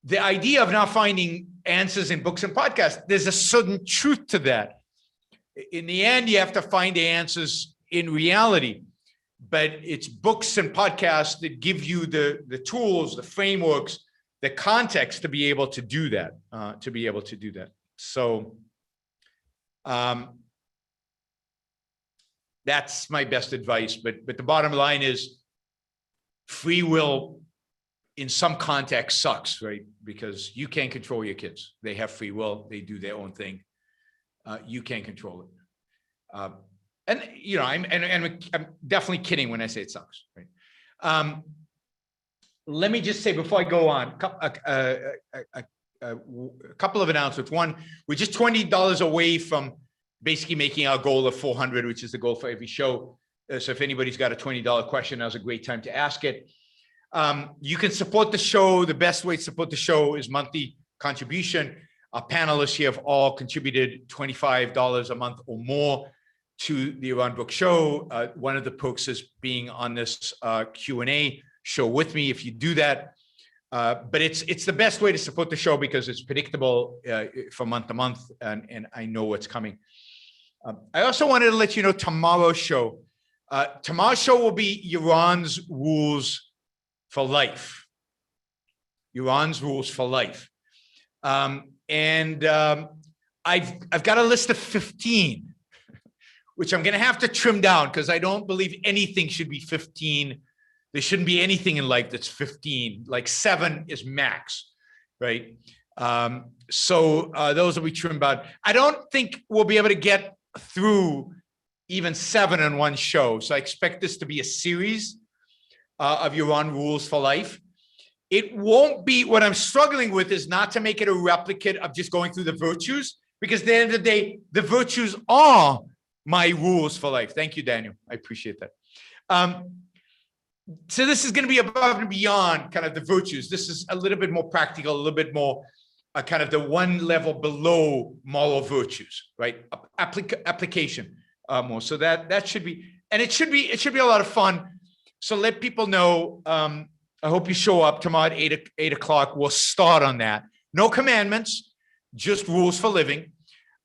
The idea of not finding answers in books and podcasts, there's a certain truth to that. In the end, you have to find the answers in reality, but it's books and podcasts that give you the tools, the frameworks, the context to be able to do that, So that's my best advice. But the bottom line is free will in some context sucks, right? Because you can't control your kids. They have free will. They do their own thing. You can't control it. And you know, I'm definitely kidding when I say it sucks, right? let me just say before I go on, a couple of announcements. One, we're just $20 away from basically making our goal of 400, which is the goal for every show. So if anybody's got a $20 question, now's a great time to ask it. You can support the show. The best way to support the show is monthly contribution. Our panelists here have all contributed $25 a month or more to the Yaron Brook Show. One of the perks is being on this Q&A show with me if you do that. But it's the best way to support the show because it's predictable from month to month, and I know what's coming. I also wanted to let you know tomorrow's show. Tomorrow's show will be Yaron's Rules for Life. Yaron's Rules for Life. I've got a list of 15, which I'm going to have to trim down because I don't believe anything should be 15. There shouldn't be anything in life that's 15. Like 7 is max, right? So those will be trimmed out. I don't think we'll be able to get through even 7 in one show. So I expect this to be a series of Yaron Rules for Life. It won't be, what I'm struggling with is not to make it a replicate of just going through the virtues, because at the end of the day, the virtues are my rules for life. Thank you, Daniel. I appreciate that. So this is going to be above and beyond kind of the virtues. This is a little bit more practical, a little bit more kind of the one level below moral virtues, right? Application more. So that should be, and it should be a lot of fun. So let people know. I hope you show up tomorrow at 8 o'clock. We'll start on that. No commandments, just rules for living.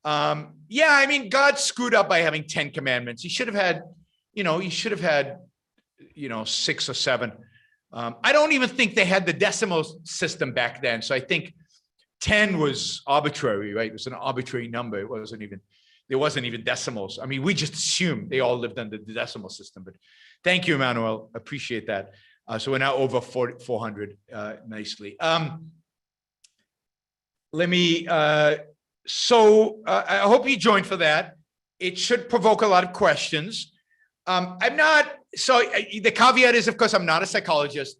Yeah, I mean, God screwed up by having 10 commandments. He should have had, you know, 6 or 7. I don't even think they had the decimal system back then. So I think 10 was arbitrary, right? It was an arbitrary number. There wasn't even decimals. I mean, we just assumed they all lived under the decimal system. But thank you, Emmanuel. Appreciate that. So we're now over 400 nicely. I hope you joined for that. It should provoke a lot of questions. The caveat is, of course, I'm not a psychologist.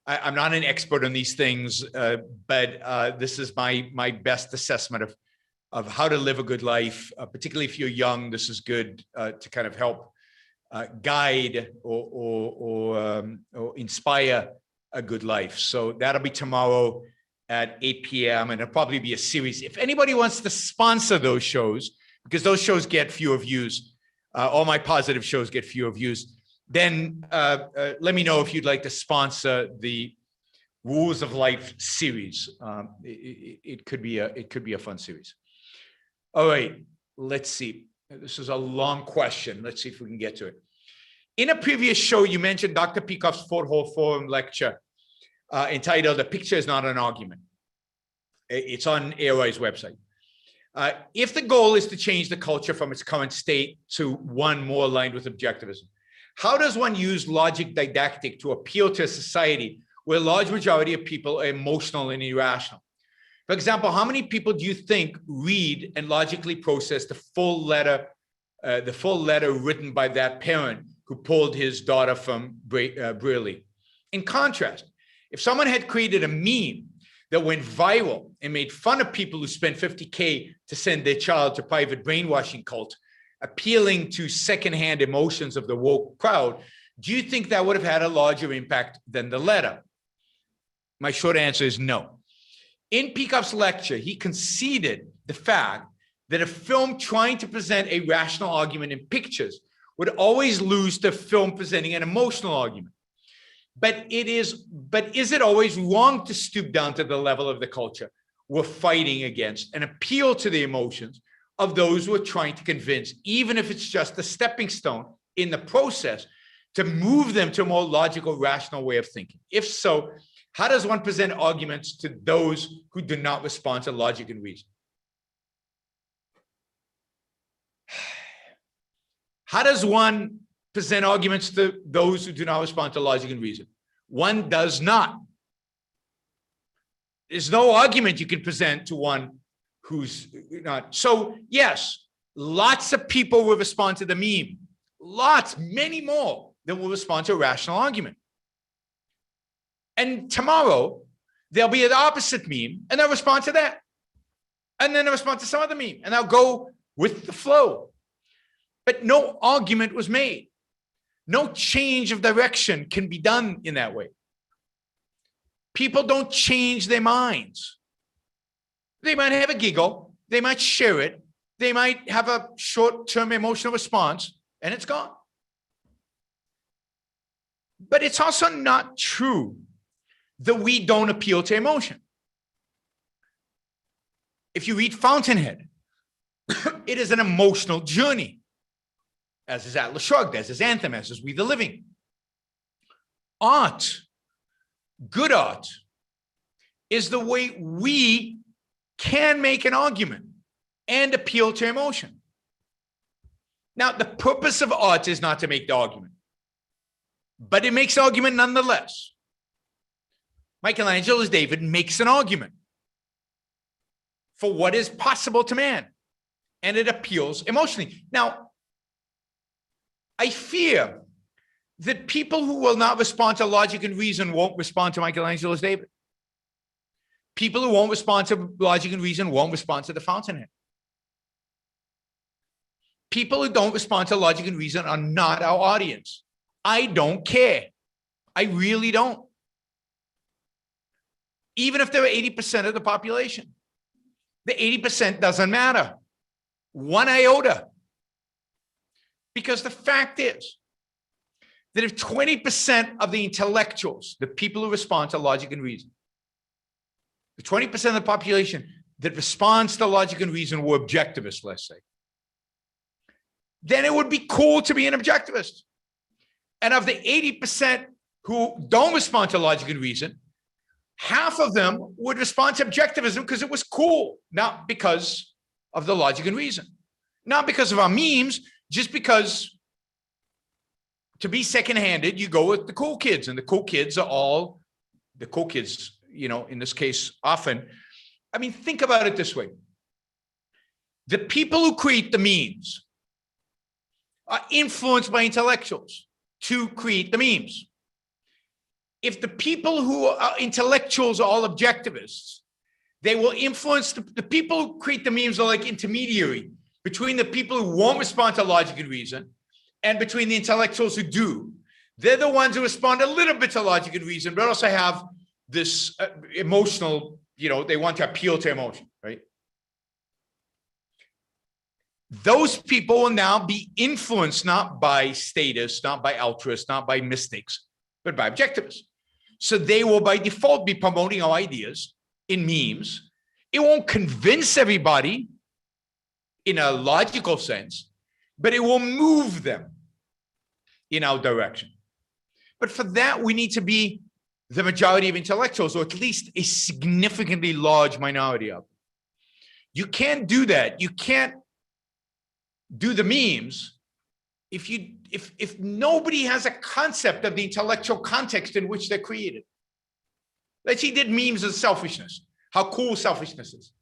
I'm not an expert on these things, but this is my best assessment of how to live a good life, particularly if you're young. This is good to kind of help guide or inspire a good life. So that'll be tomorrow at 8 p.m. and it'll probably be a series. If anybody wants to sponsor those shows, because those shows get fewer views, all my positive shows get fewer views, then let me know if you'd like to sponsor the Rules of Life series. It could be a fun series. All right, let's see. This is a long question. Let's see if we can get to it. In a previous show, you mentioned Dr. Peikoff's Fort Hall Forum lecture entitled "A Picture is Not an Argument." It's on AOI's website. If the goal is to change the culture from its current state to one more aligned with objectivism, how does one use logic didactic to appeal to a society where a large majority of people are emotional and irrational? For example, how many people do you think read and logically process the full letter written by that parent who pulled his daughter from Brearley? In contrast, if someone had created a meme that went viral and made fun of people who spent $50K to send their child to private brainwashing cult, appealing to secondhand emotions of the woke crowd, do you think that would have had a larger impact than the letter? My short answer is no. In Peikoff's lecture, he conceded the fact that a film trying to present a rational argument in pictures would always lose to a film presenting an emotional argument. But is it always wrong to stoop down to the level of the culture we're fighting against and appeal to the emotions of those who are trying to convince, even if it's just a stepping stone in the process, to move them to a more logical, rational way of thinking? If so, how does one present arguments to those who do not respond to logic and reason? How does one present arguments to those who do not respond to logic and reason? One does not. There's no argument you can present to one who's not. So yes, lots of people will respond to the meme. Lots, many more than will respond to a rational argument. And tomorrow, there'll be an opposite meme, and they'll respond to that. And then they'll respond to some other meme, and they'll go with the flow. But no argument was made. No change of direction can be done in that way. People don't change their minds. They might have a giggle. They might share it. They might have a short-term emotional response, and it's gone. But it's also not true that we don't appeal to emotion. If you read Fountainhead, it is an emotional journey, as is Atlas Shrugged, as is Anthem, as is We the Living. Art, good art, is the way we can make an argument and appeal to emotion. Now, the purpose of art is not to make the argument, but it makes the argument nonetheless. Michelangelo's David makes an argument for what is possible to man, and it appeals emotionally. Now, I fear that people who will not respond to logic and reason won't respond to Michelangelo's David. People who won't respond to logic and reason won't respond to the Fountainhead. People who don't respond to logic and reason are not our audience. I don't care. I really don't. Even if there are 80% of the population, the 80% doesn't matter. One iota. Because the fact is that if 20% of the intellectuals, the people who respond to logic and reason, the 20% of the population that responds to logic and reason were objectivists, let's say, then it would be cool to be an objectivist. And of the 80% who don't respond to logic and reason, half of them would respond to objectivism because it was cool, not because of the logic and reason, not because of our memes, just because to be second-handed, you go with the cool kids, and the cool kids are all the cool kids, you know, in this case, often. I mean, think about it this way. The people who create the memes are influenced by intellectuals to create the memes. If the people who are intellectuals are all objectivists, they will influence the people who create the memes are like intermediary between the people who won't respond to logic and reason and between the intellectuals who do. They're the ones who respond a little bit to logic and reason, but also have this emotional, you know, they want to appeal to emotion, right? Those people will now be influenced not by statists, not by altruists, not by mystics, but by objectivists. So they will by default be promoting our ideas in memes. It won't convince everybody in a logical sense, but it will move them in our direction. But for that, we need to be the majority of intellectuals, or at least a significantly large minority of them. You can't do that. You can't do the memes if nobody has a concept of the intellectual context in which they're created. Let's say he did memes of selfishness, how cool selfishness is.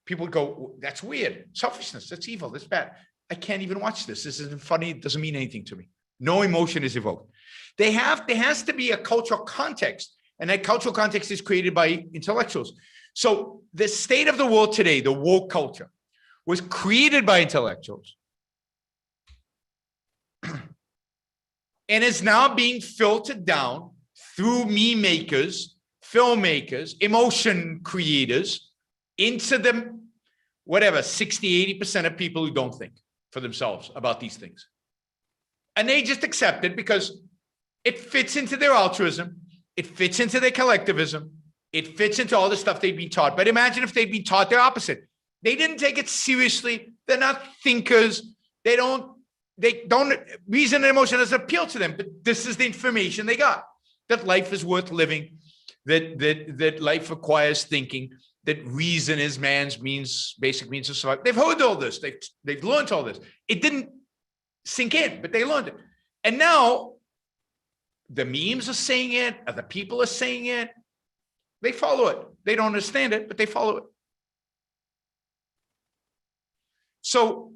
People go, that's weird. Selfishness, that's evil, that's bad. I can't even watch this. This isn't funny. It doesn't mean anything to me. No emotion is evoked. There has to be a cultural context, and that cultural context is created by intellectuals. So the state of the world today, the woke culture, was created by intellectuals and is now being filtered down through meme makers, filmmakers, emotion creators into the, whatever, 60, 80% of people who don't think for themselves about these things. And they just accept it because it fits into their altruism. It fits into their collectivism. It fits into all the stuff they've been taught. But imagine if they'd been taught the opposite. They didn't take it seriously. They're not thinkers. They don't reason and emotion doesn't appeal to them. But this is the information they got, that life is worth living, that life requires thinking, that reason is man's basic means of survival. They've heard all this. They've learned all this. It didn't sink in, but they learned it. And now the memes are saying it, other people are saying it. They follow it. They don't understand it, but they follow it. So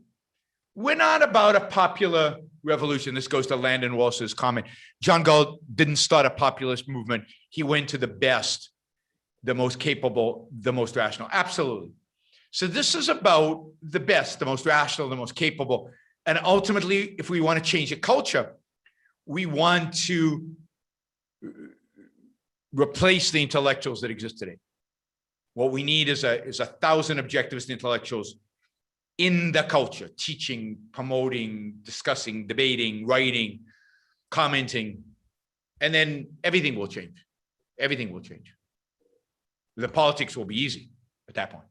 we're not about a popular revolution. This goes to Landon Walsh's comment. John Galt didn't start a populist movement. He went to the best, the most capable, the most rational. Absolutely. So this is about the best, the most rational, the most capable. And ultimately, if we want to change a culture, we want to replace the intellectuals that exist today. What we need is a 1,000 objectivist intellectuals in the culture, teaching, promoting, discussing, debating, writing, commenting, and then everything will change. Everything will change. The politics will be easy at that point.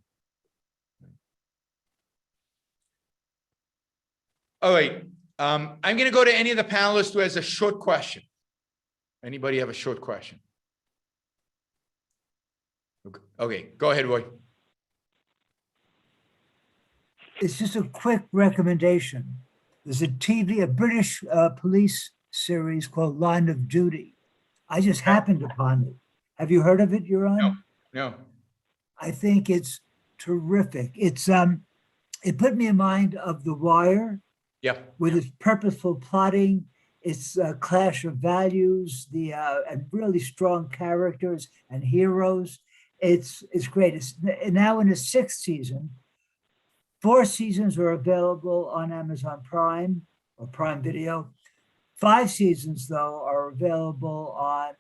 All right. I'm going to go to any of the panelists who has a short question. Anybody have a short question? Okay, go ahead, Roy. It's just a quick recommendation. There's a British police series called Line of Duty. I just happened upon it. Have you heard of it, Yaron? No. I think it's terrific. It's it put me in mind of The Wire. Yep. With its purposeful plotting, its clash of values, and really strong characters and heroes. It's great. It's now in its 6th season. 4 seasons are available on Amazon Prime or Prime Video. 5 seasons, though, are available on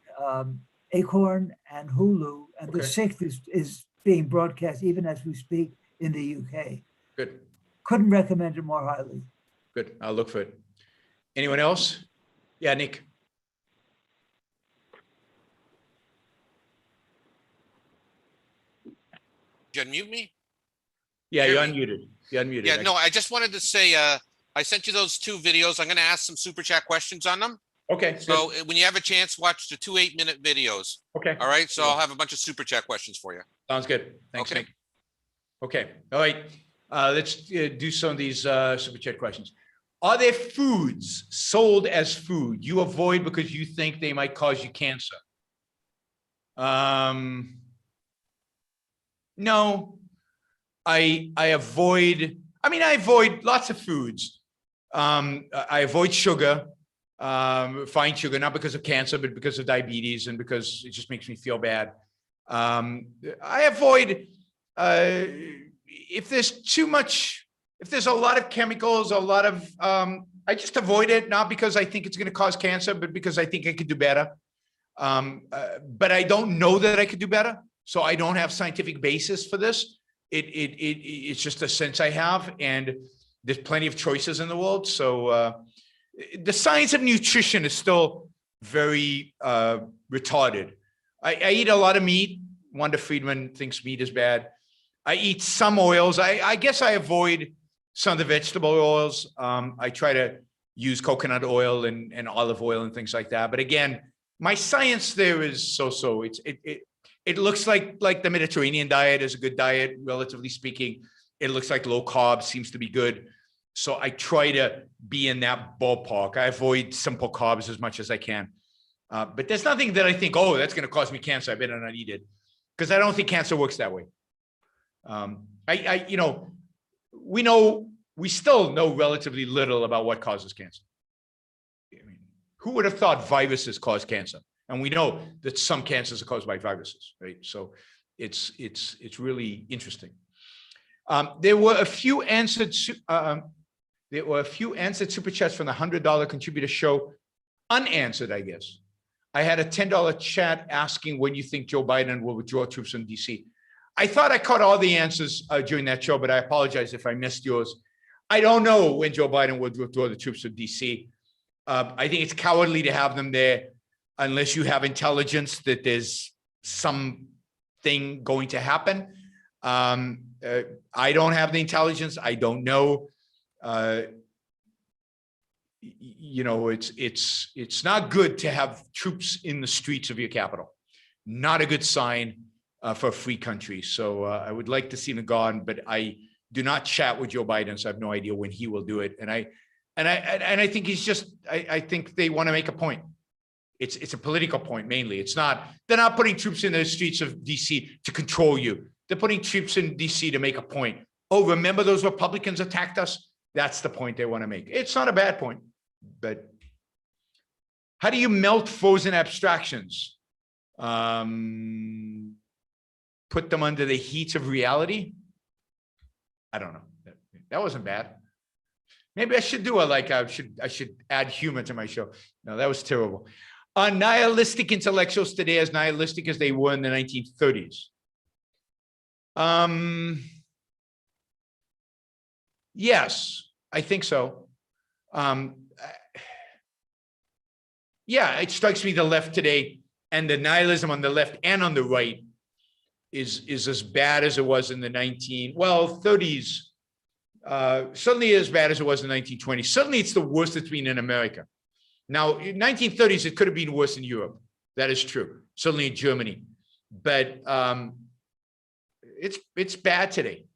Acorn and Hulu, and the 6th is being broadcast even as we speak in the UK. Good. Couldn't recommend it more highly. Good. I'll look for it. Anyone else? Yeah, Nick. Did you unmute me? Yeah, Hear you're me? unmuted. You're unmuted. Yeah, no, I just wanted to say, I sent you those 2 videos. I'm going to ask some super chat questions on them. Okay. So when you have a chance, watch the 2 8-minute videos. Okay. All right. So I'll have a bunch of super chat questions for you. Sounds good. Thanks, Okay. Nick. Okay. All right. Let's do some of these super chat questions. Are there foods sold as food you avoid because you think they might cause you cancer? No. I avoid lots of foods. I avoid sugar, refined sugar, not because of cancer, but because of diabetes and because it just makes me feel bad. I avoid, if there's too much, if there's a lot of chemicals, I just avoid it, not because I think it's going to cause cancer, but because I think I could do better. But I don't know that I could do better. So I don't have scientific basis for this. It's just a sense I have, and there's plenty of choices in the world. So the science of nutrition is still very retarded. I eat a lot of meat. Wanda Friedman thinks meat is bad. I eat some oils. I guess I avoid some of the vegetable oils. I try to use coconut oil and olive oil and things like that. But again, my science there is so-so. It looks like the Mediterranean diet is a good diet, relatively speaking. It looks like low carb seems to be good. So I try to be in that ballpark. I avoid simple carbs as much as I can. But there's nothing that I think, oh, that's going to cause me cancer. I better not eat it. Because I don't think cancer works that way. We still know relatively little about what causes cancer. I mean, who would have thought viruses cause cancer? And we know that some cancers are caused by viruses, right? So it's really interesting. There were a few answered super chats from the $100 contributor show, unanswered, I guess. I had a $10 chat asking when you think Joe Biden will withdraw troops from DC. I thought I caught all the answers during that show, but I apologize if I missed yours. I don't know when Joe Biden would withdraw the troops from DC. I think it's cowardly to have them there unless you have intelligence that there's something going to happen. I don't have the intelligence. I don't know. It's not good to have troops in the streets of your capital. Not a good sign for a free country. So I would like to see them gone, but I do not chat with Joe Biden, so I have no idea when he will do it. And I think he's just. I think they want to make a point. It's a political point mainly. They're not putting troops in the streets of DC to control you. They're putting troops in DC to make a point. Oh, remember those Republicans attacked us? That's the point they want to make. It's not a bad point. But how do you melt frozen abstractions? Put them under the heat of reality? I don't know. That wasn't bad. Maybe I should do I should add humor to my show. No, that was terrible. Are nihilistic intellectuals today as nihilistic as they were in the 1930s? Yes, I think so. Yeah, it strikes me the left today and the nihilism on the left and on the right is as bad as it was in the 30s. Certainly as bad as it was in the 1920s. Certainly it's the worst it's been in America. Now, in 1930s, it could have been worse in Europe. That is true. Certainly in Germany. But it's bad today.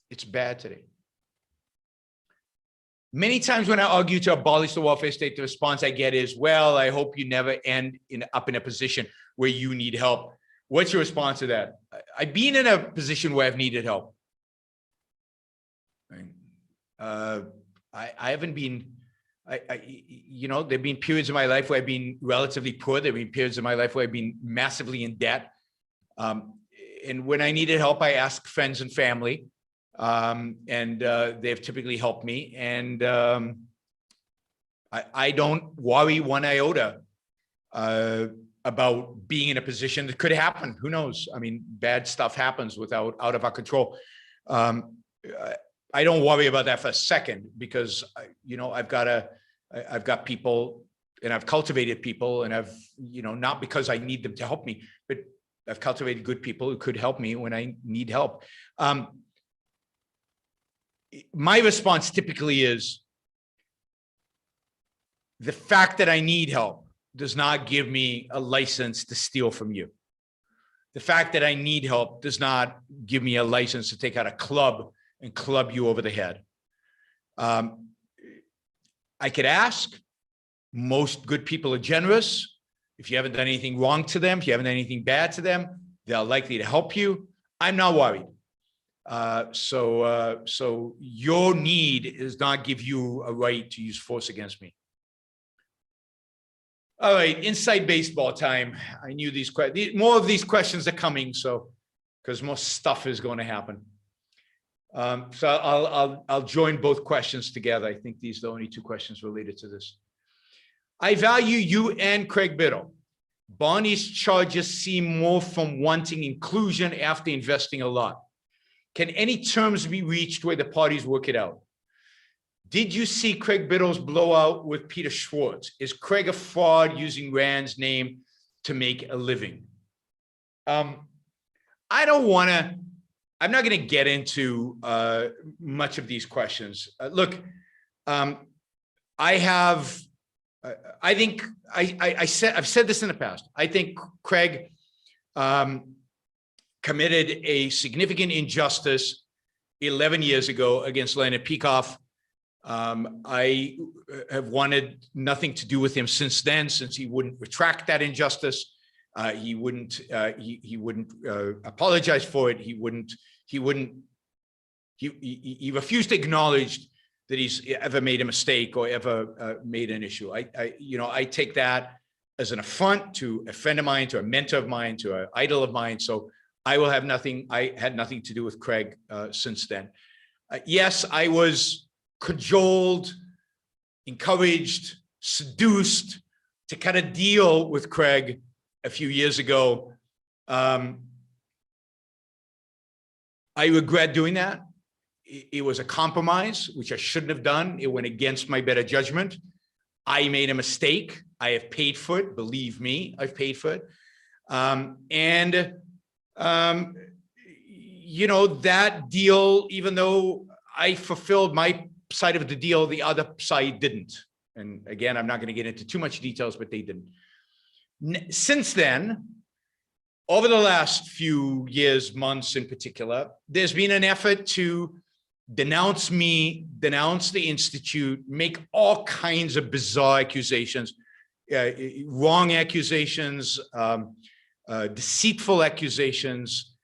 It's bad today. Many times when I argue to abolish the welfare state, the response I get is, well, I hope you never end up in a position where you need help. What's your response to that? I've been in a position where I've needed help. I haven't been, there've been periods of my life where I've been relatively poor. There've been periods of my life where I've been massively in debt. And when I needed help, I asked friends and family, and they've typically helped me. And I don't worry one iota about being in a position that could happen. Who knows? I mean, bad stuff happens out of our control. I don't worry about that for a second because, I've got people and I've cultivated people and I've, not because I need them to help me, but I've cultivated good people who could help me when I need help. My response typically is the fact that I need help does not give me a license to steal from you. The fact that I need help does not give me a license to take out a club and club you over the head. I could ask. Most good people are generous. If you haven't done anything wrong to them, if you haven't done anything bad to them, they're likely to help you. I'm not worried. So your need does not give you a right to use force against me. All right, inside baseball time. I knew more of these questions are coming, because more stuff is going to happen. So I'll join both questions together. I think these are the only two questions related to this. I value you and Craig Biddle. Barney's charges seem more from wanting inclusion after investing a lot. Can any terms be reached where the parties work it out? Did you see Craig Biddle's blowout with Peter Schwartz? Is Craig a fraud using Rand's name to make a living? I'm not going to get into much of these questions. Look, I've said this in the past. I think Craig committed a significant injustice 11 years ago against Leonard Peikoff. I have wanted nothing to do with him since then, since he wouldn't retract that injustice. He wouldn't apologize for it. He refused to acknowledge that he's ever made a mistake or ever made an issue. I take that as an affront to a friend of mine, to a mentor of mine, to an idol of mine. So I had nothing to do with Craig since then. Yes, I was cajoled, encouraged, seduced to cut a deal with Craig a few years ago. I regret doing that. It was a compromise, which I shouldn't have done. It went against my better judgment. I made a mistake. I have paid for it. Believe me, I've paid for it. That deal, even though I fulfilled my side of the deal, the other side didn't. And again, I'm not going to get into too much details, but they didn't. Since then, over the last few years, months in particular, there's been an effort to denounce me, denounce the Institute, make all kinds of bizarre accusations, wrong accusations, deceitful accusations,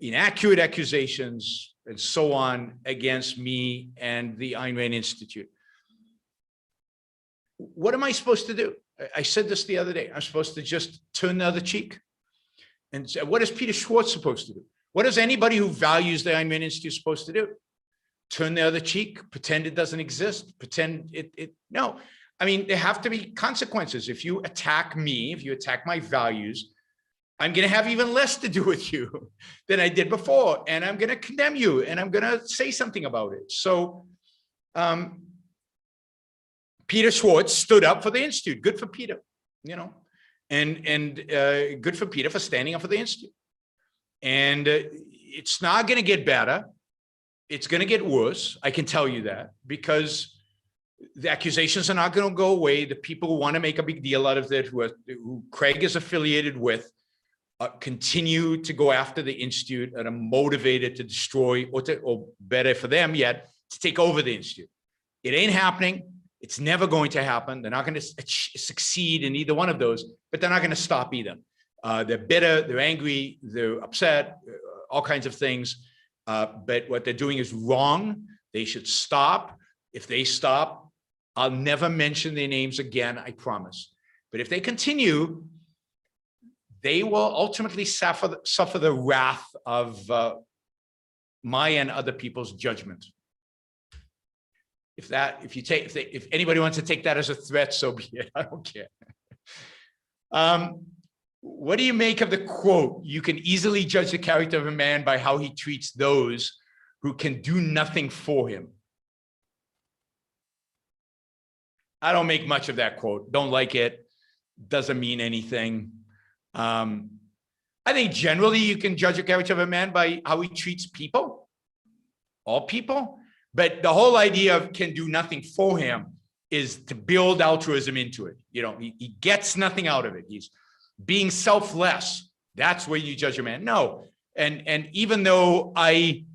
inaccurate accusations, and so on against me and the Ayn Rand Institute. what am I supposed to do? I said this the other day. I'm supposed to just turn the other cheek? And say, what is Peter Schwartz supposed to do? What is anybody who values the Enlightenment Institute supposed to do? Turn the other cheek, pretend it doesn't exist, pretend no. I mean, there have to be consequences. If you attack me, if you attack my values, I'm going to have even less to do with you than I did before. And I'm going to condemn you and I'm going to say something about it. So Peter Schwartz stood up for the Institute. Good for Peter, you know, and good for Peter for standing up for the Institute. And it's not going to get better. It's going to get worse. I can tell you that, because the accusations are not going to go away. The people who want to make a big deal out of it, who Craig is affiliated with, continue to go after the Institute and are motivated to destroy, or better for them yet, to take over the Institute. It ain't happening. It's never going to happen. They're not going to succeed in either one of those, but they're not going to stop either. They're bitter, they're angry, they're upset, all kinds of things. But what they're doing is wrong. They should stop. If they stop, I'll never mention their names again, I promise. But if they continue, they will ultimately suffer the wrath of my and other people's judgment. If anybody wants to take that as a threat, so be it. I don't care. What do you make of the quote? You can easily judge the character of a man by how he treats those who can do nothing for him. I don't make much of that quote. Don't like it. Doesn't mean anything. I think generally you can judge a character of a man by how he treats people, all people. But the whole idea of can do nothing for him is to build altruism into it. You know, he gets nothing out of it. He's being selfless. That's where you judge a man. No. And even though I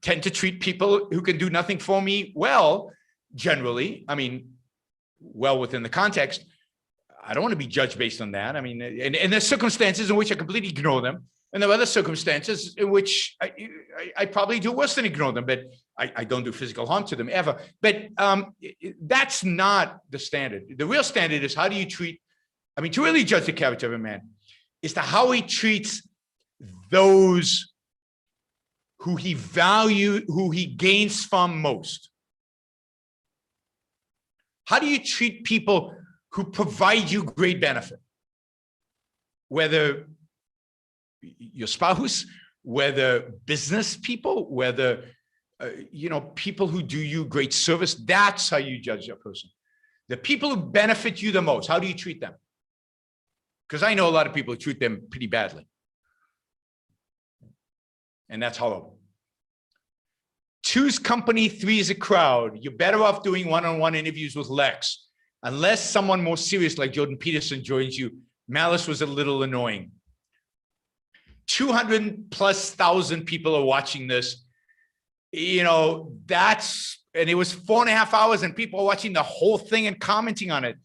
tend to treat people who can do nothing for me well, generally, I mean, well within the context, I don't want to be judged based on that. I mean, and there's circumstances in which I completely ignore them. And there are other circumstances in which I probably do worse than ignore them, but I don't do physical harm to them ever. But that's not the standard. The real standard is how do you treat, I mean, to really judge the character of a man is to how he treats those who he values, who he gains from most. How do you treat people who provide you great benefit? Whether your spouse, whether business people, whether, people who do you great service, that's how you judge a person. The people who benefit you the most, how do you treat them? Because I know a lot of people who treat them pretty badly. And that's horrible. 2 is company, 3 is a crowd. You're better off doing one-on-one interviews with Lex. Unless someone more serious like Jordan Peterson joins you, Malice was a little annoying. 200,000+ people are watching this. And it was 4.5 hours and people are watching the whole thing and commenting on it.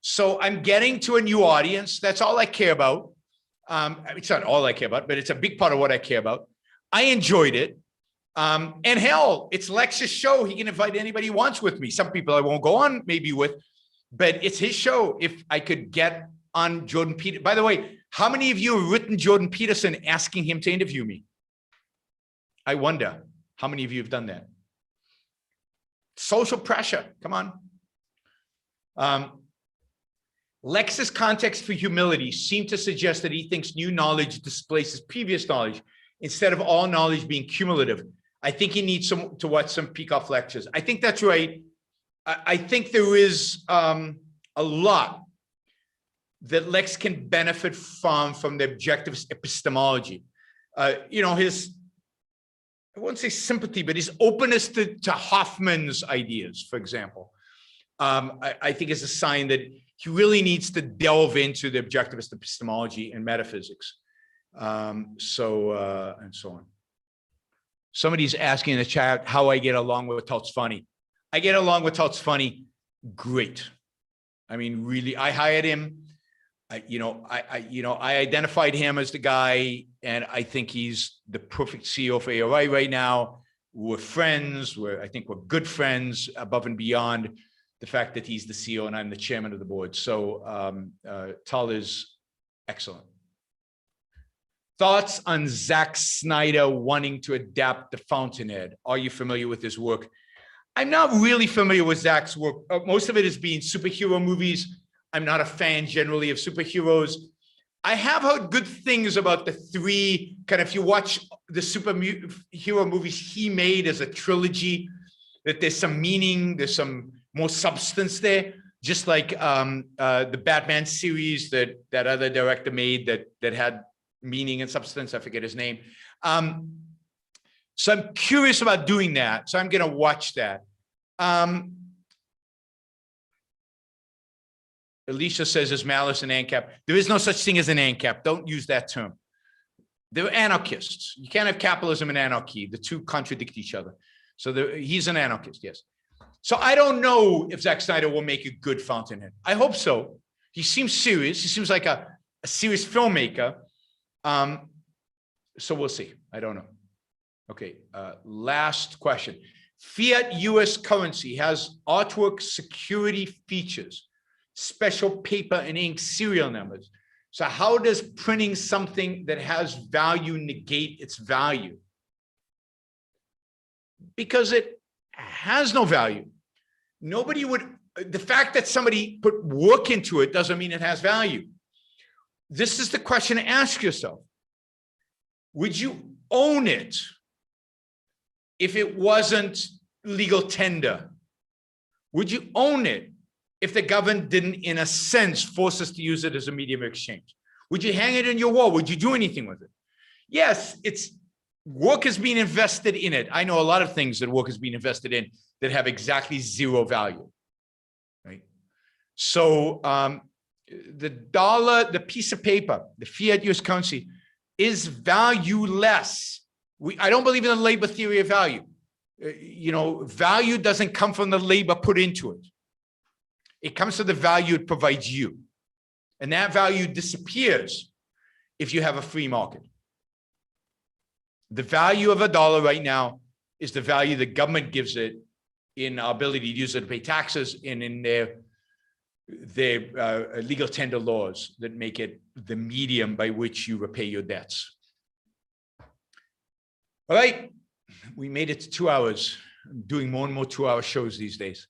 So I'm getting to a new audience. That's all I care about. It's not all I care about, but it's a big part of what I care about. I enjoyed it. And hell, it's Lex's show. He can invite anybody he wants with me. Some people I won't go on maybe with, but it's his show. If I could get on Jordan Peterson. By the way, how many of you have written Jordan Peterson asking him to interview me? I wonder how many of you have done that. Social pressure, come on. Lex's context for humility seemed to suggest that he thinks new knowledge displaces previous knowledge instead of all knowledge being cumulative. I think he needs to watch some Peikoff lectures. I think that's right. I think there is a lot that Lex can benefit from the objectivist epistemology. His, I won't say sympathy, but his openness to Hoffman's ideas, for example, I think is a sign that he really needs to delve into the objectivist epistemology and metaphysics. And so on. Somebody's asking in the chat how I get along with Tult's Funny. I get along with Tult's Funny great. I mean, really, I hired him. I identified him as the guy, and I think he's the perfect CEO for AOI right now. We're friends. I think we're good friends above and beyond the fact that he's the CEO and I'm the chairman of the board. So Tal is excellent. Thoughts on Zack Snyder wanting to adapt the Fountainhead? Are you familiar with his work? I'm not really familiar with Zack's work. Most of it is being superhero movies. I'm not a fan generally of superheroes. I have heard good things about the three, kind of, if you watch the superhero movies he made as a trilogy, that there's some meaning, there's some more substance there, just like the Batman series that other director made that had meaning and substance. I forget his name. So I'm curious about doing that. So I'm going to watch that. Alicia says, "Is malice an ANCAP?" There is no such thing as an ANCAP. Don't use that term. They're anarchists. You can't have capitalism and anarchy. The two contradict each other. So he's an anarchist, yes. So I don't know if Zack Snyder will make a good Fountainhead. I hope so. He seems serious. He seems like a serious filmmaker. So we'll see. I don't know. Okay, last question. Fiat US currency has artwork security features, special paper and ink serial numbers. So how does printing something that has value negate its value? Because it has no value. Nobody would, the fact that somebody put work into it doesn't mean it has value. This is the question to ask yourself. Would you own it if it wasn't legal tender? Would you own it if the government didn't, in a sense, force us to use it as a medium of exchange? Would you hang it in your wall? Would you do anything with it? Yes, work is being invested in it. I know a lot of things that work is being invested in that have exactly zero value, right? So the dollar, the piece of paper, the fiat US currency is valueless. I don't believe in the labor theory of value. Value doesn't come from the labor put into it. It comes from the value it provides you. And that value disappears if you have a free market. The value of a dollar right now is the value the government gives it in our ability to use it to pay taxes and in their legal tender laws that make it the medium by which you repay your debts. All right, we made it to 2 hours. I'm doing more and more 2-hour shows these days.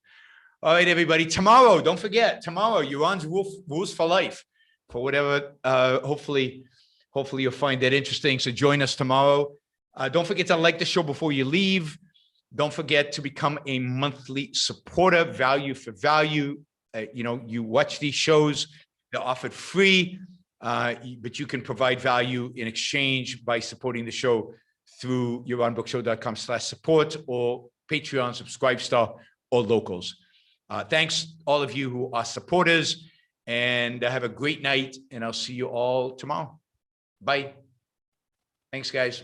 All right, everybody, tomorrow, don't forget, tomorrow, Yaron's Rules for Life, for whatever, hopefully you'll find that interesting. So join us tomorrow. Don't forget to like the show before you leave. Don't forget to become a monthly supporter, value for value. You watch these shows, they're offered free, but you can provide value in exchange by supporting the show through yaronbookshow.com/support or Patreon, Subscribestar, or Locals. Thanks all of you who are supporters, and have a great night, and I'll see you all tomorrow. Bye. Thanks, guys.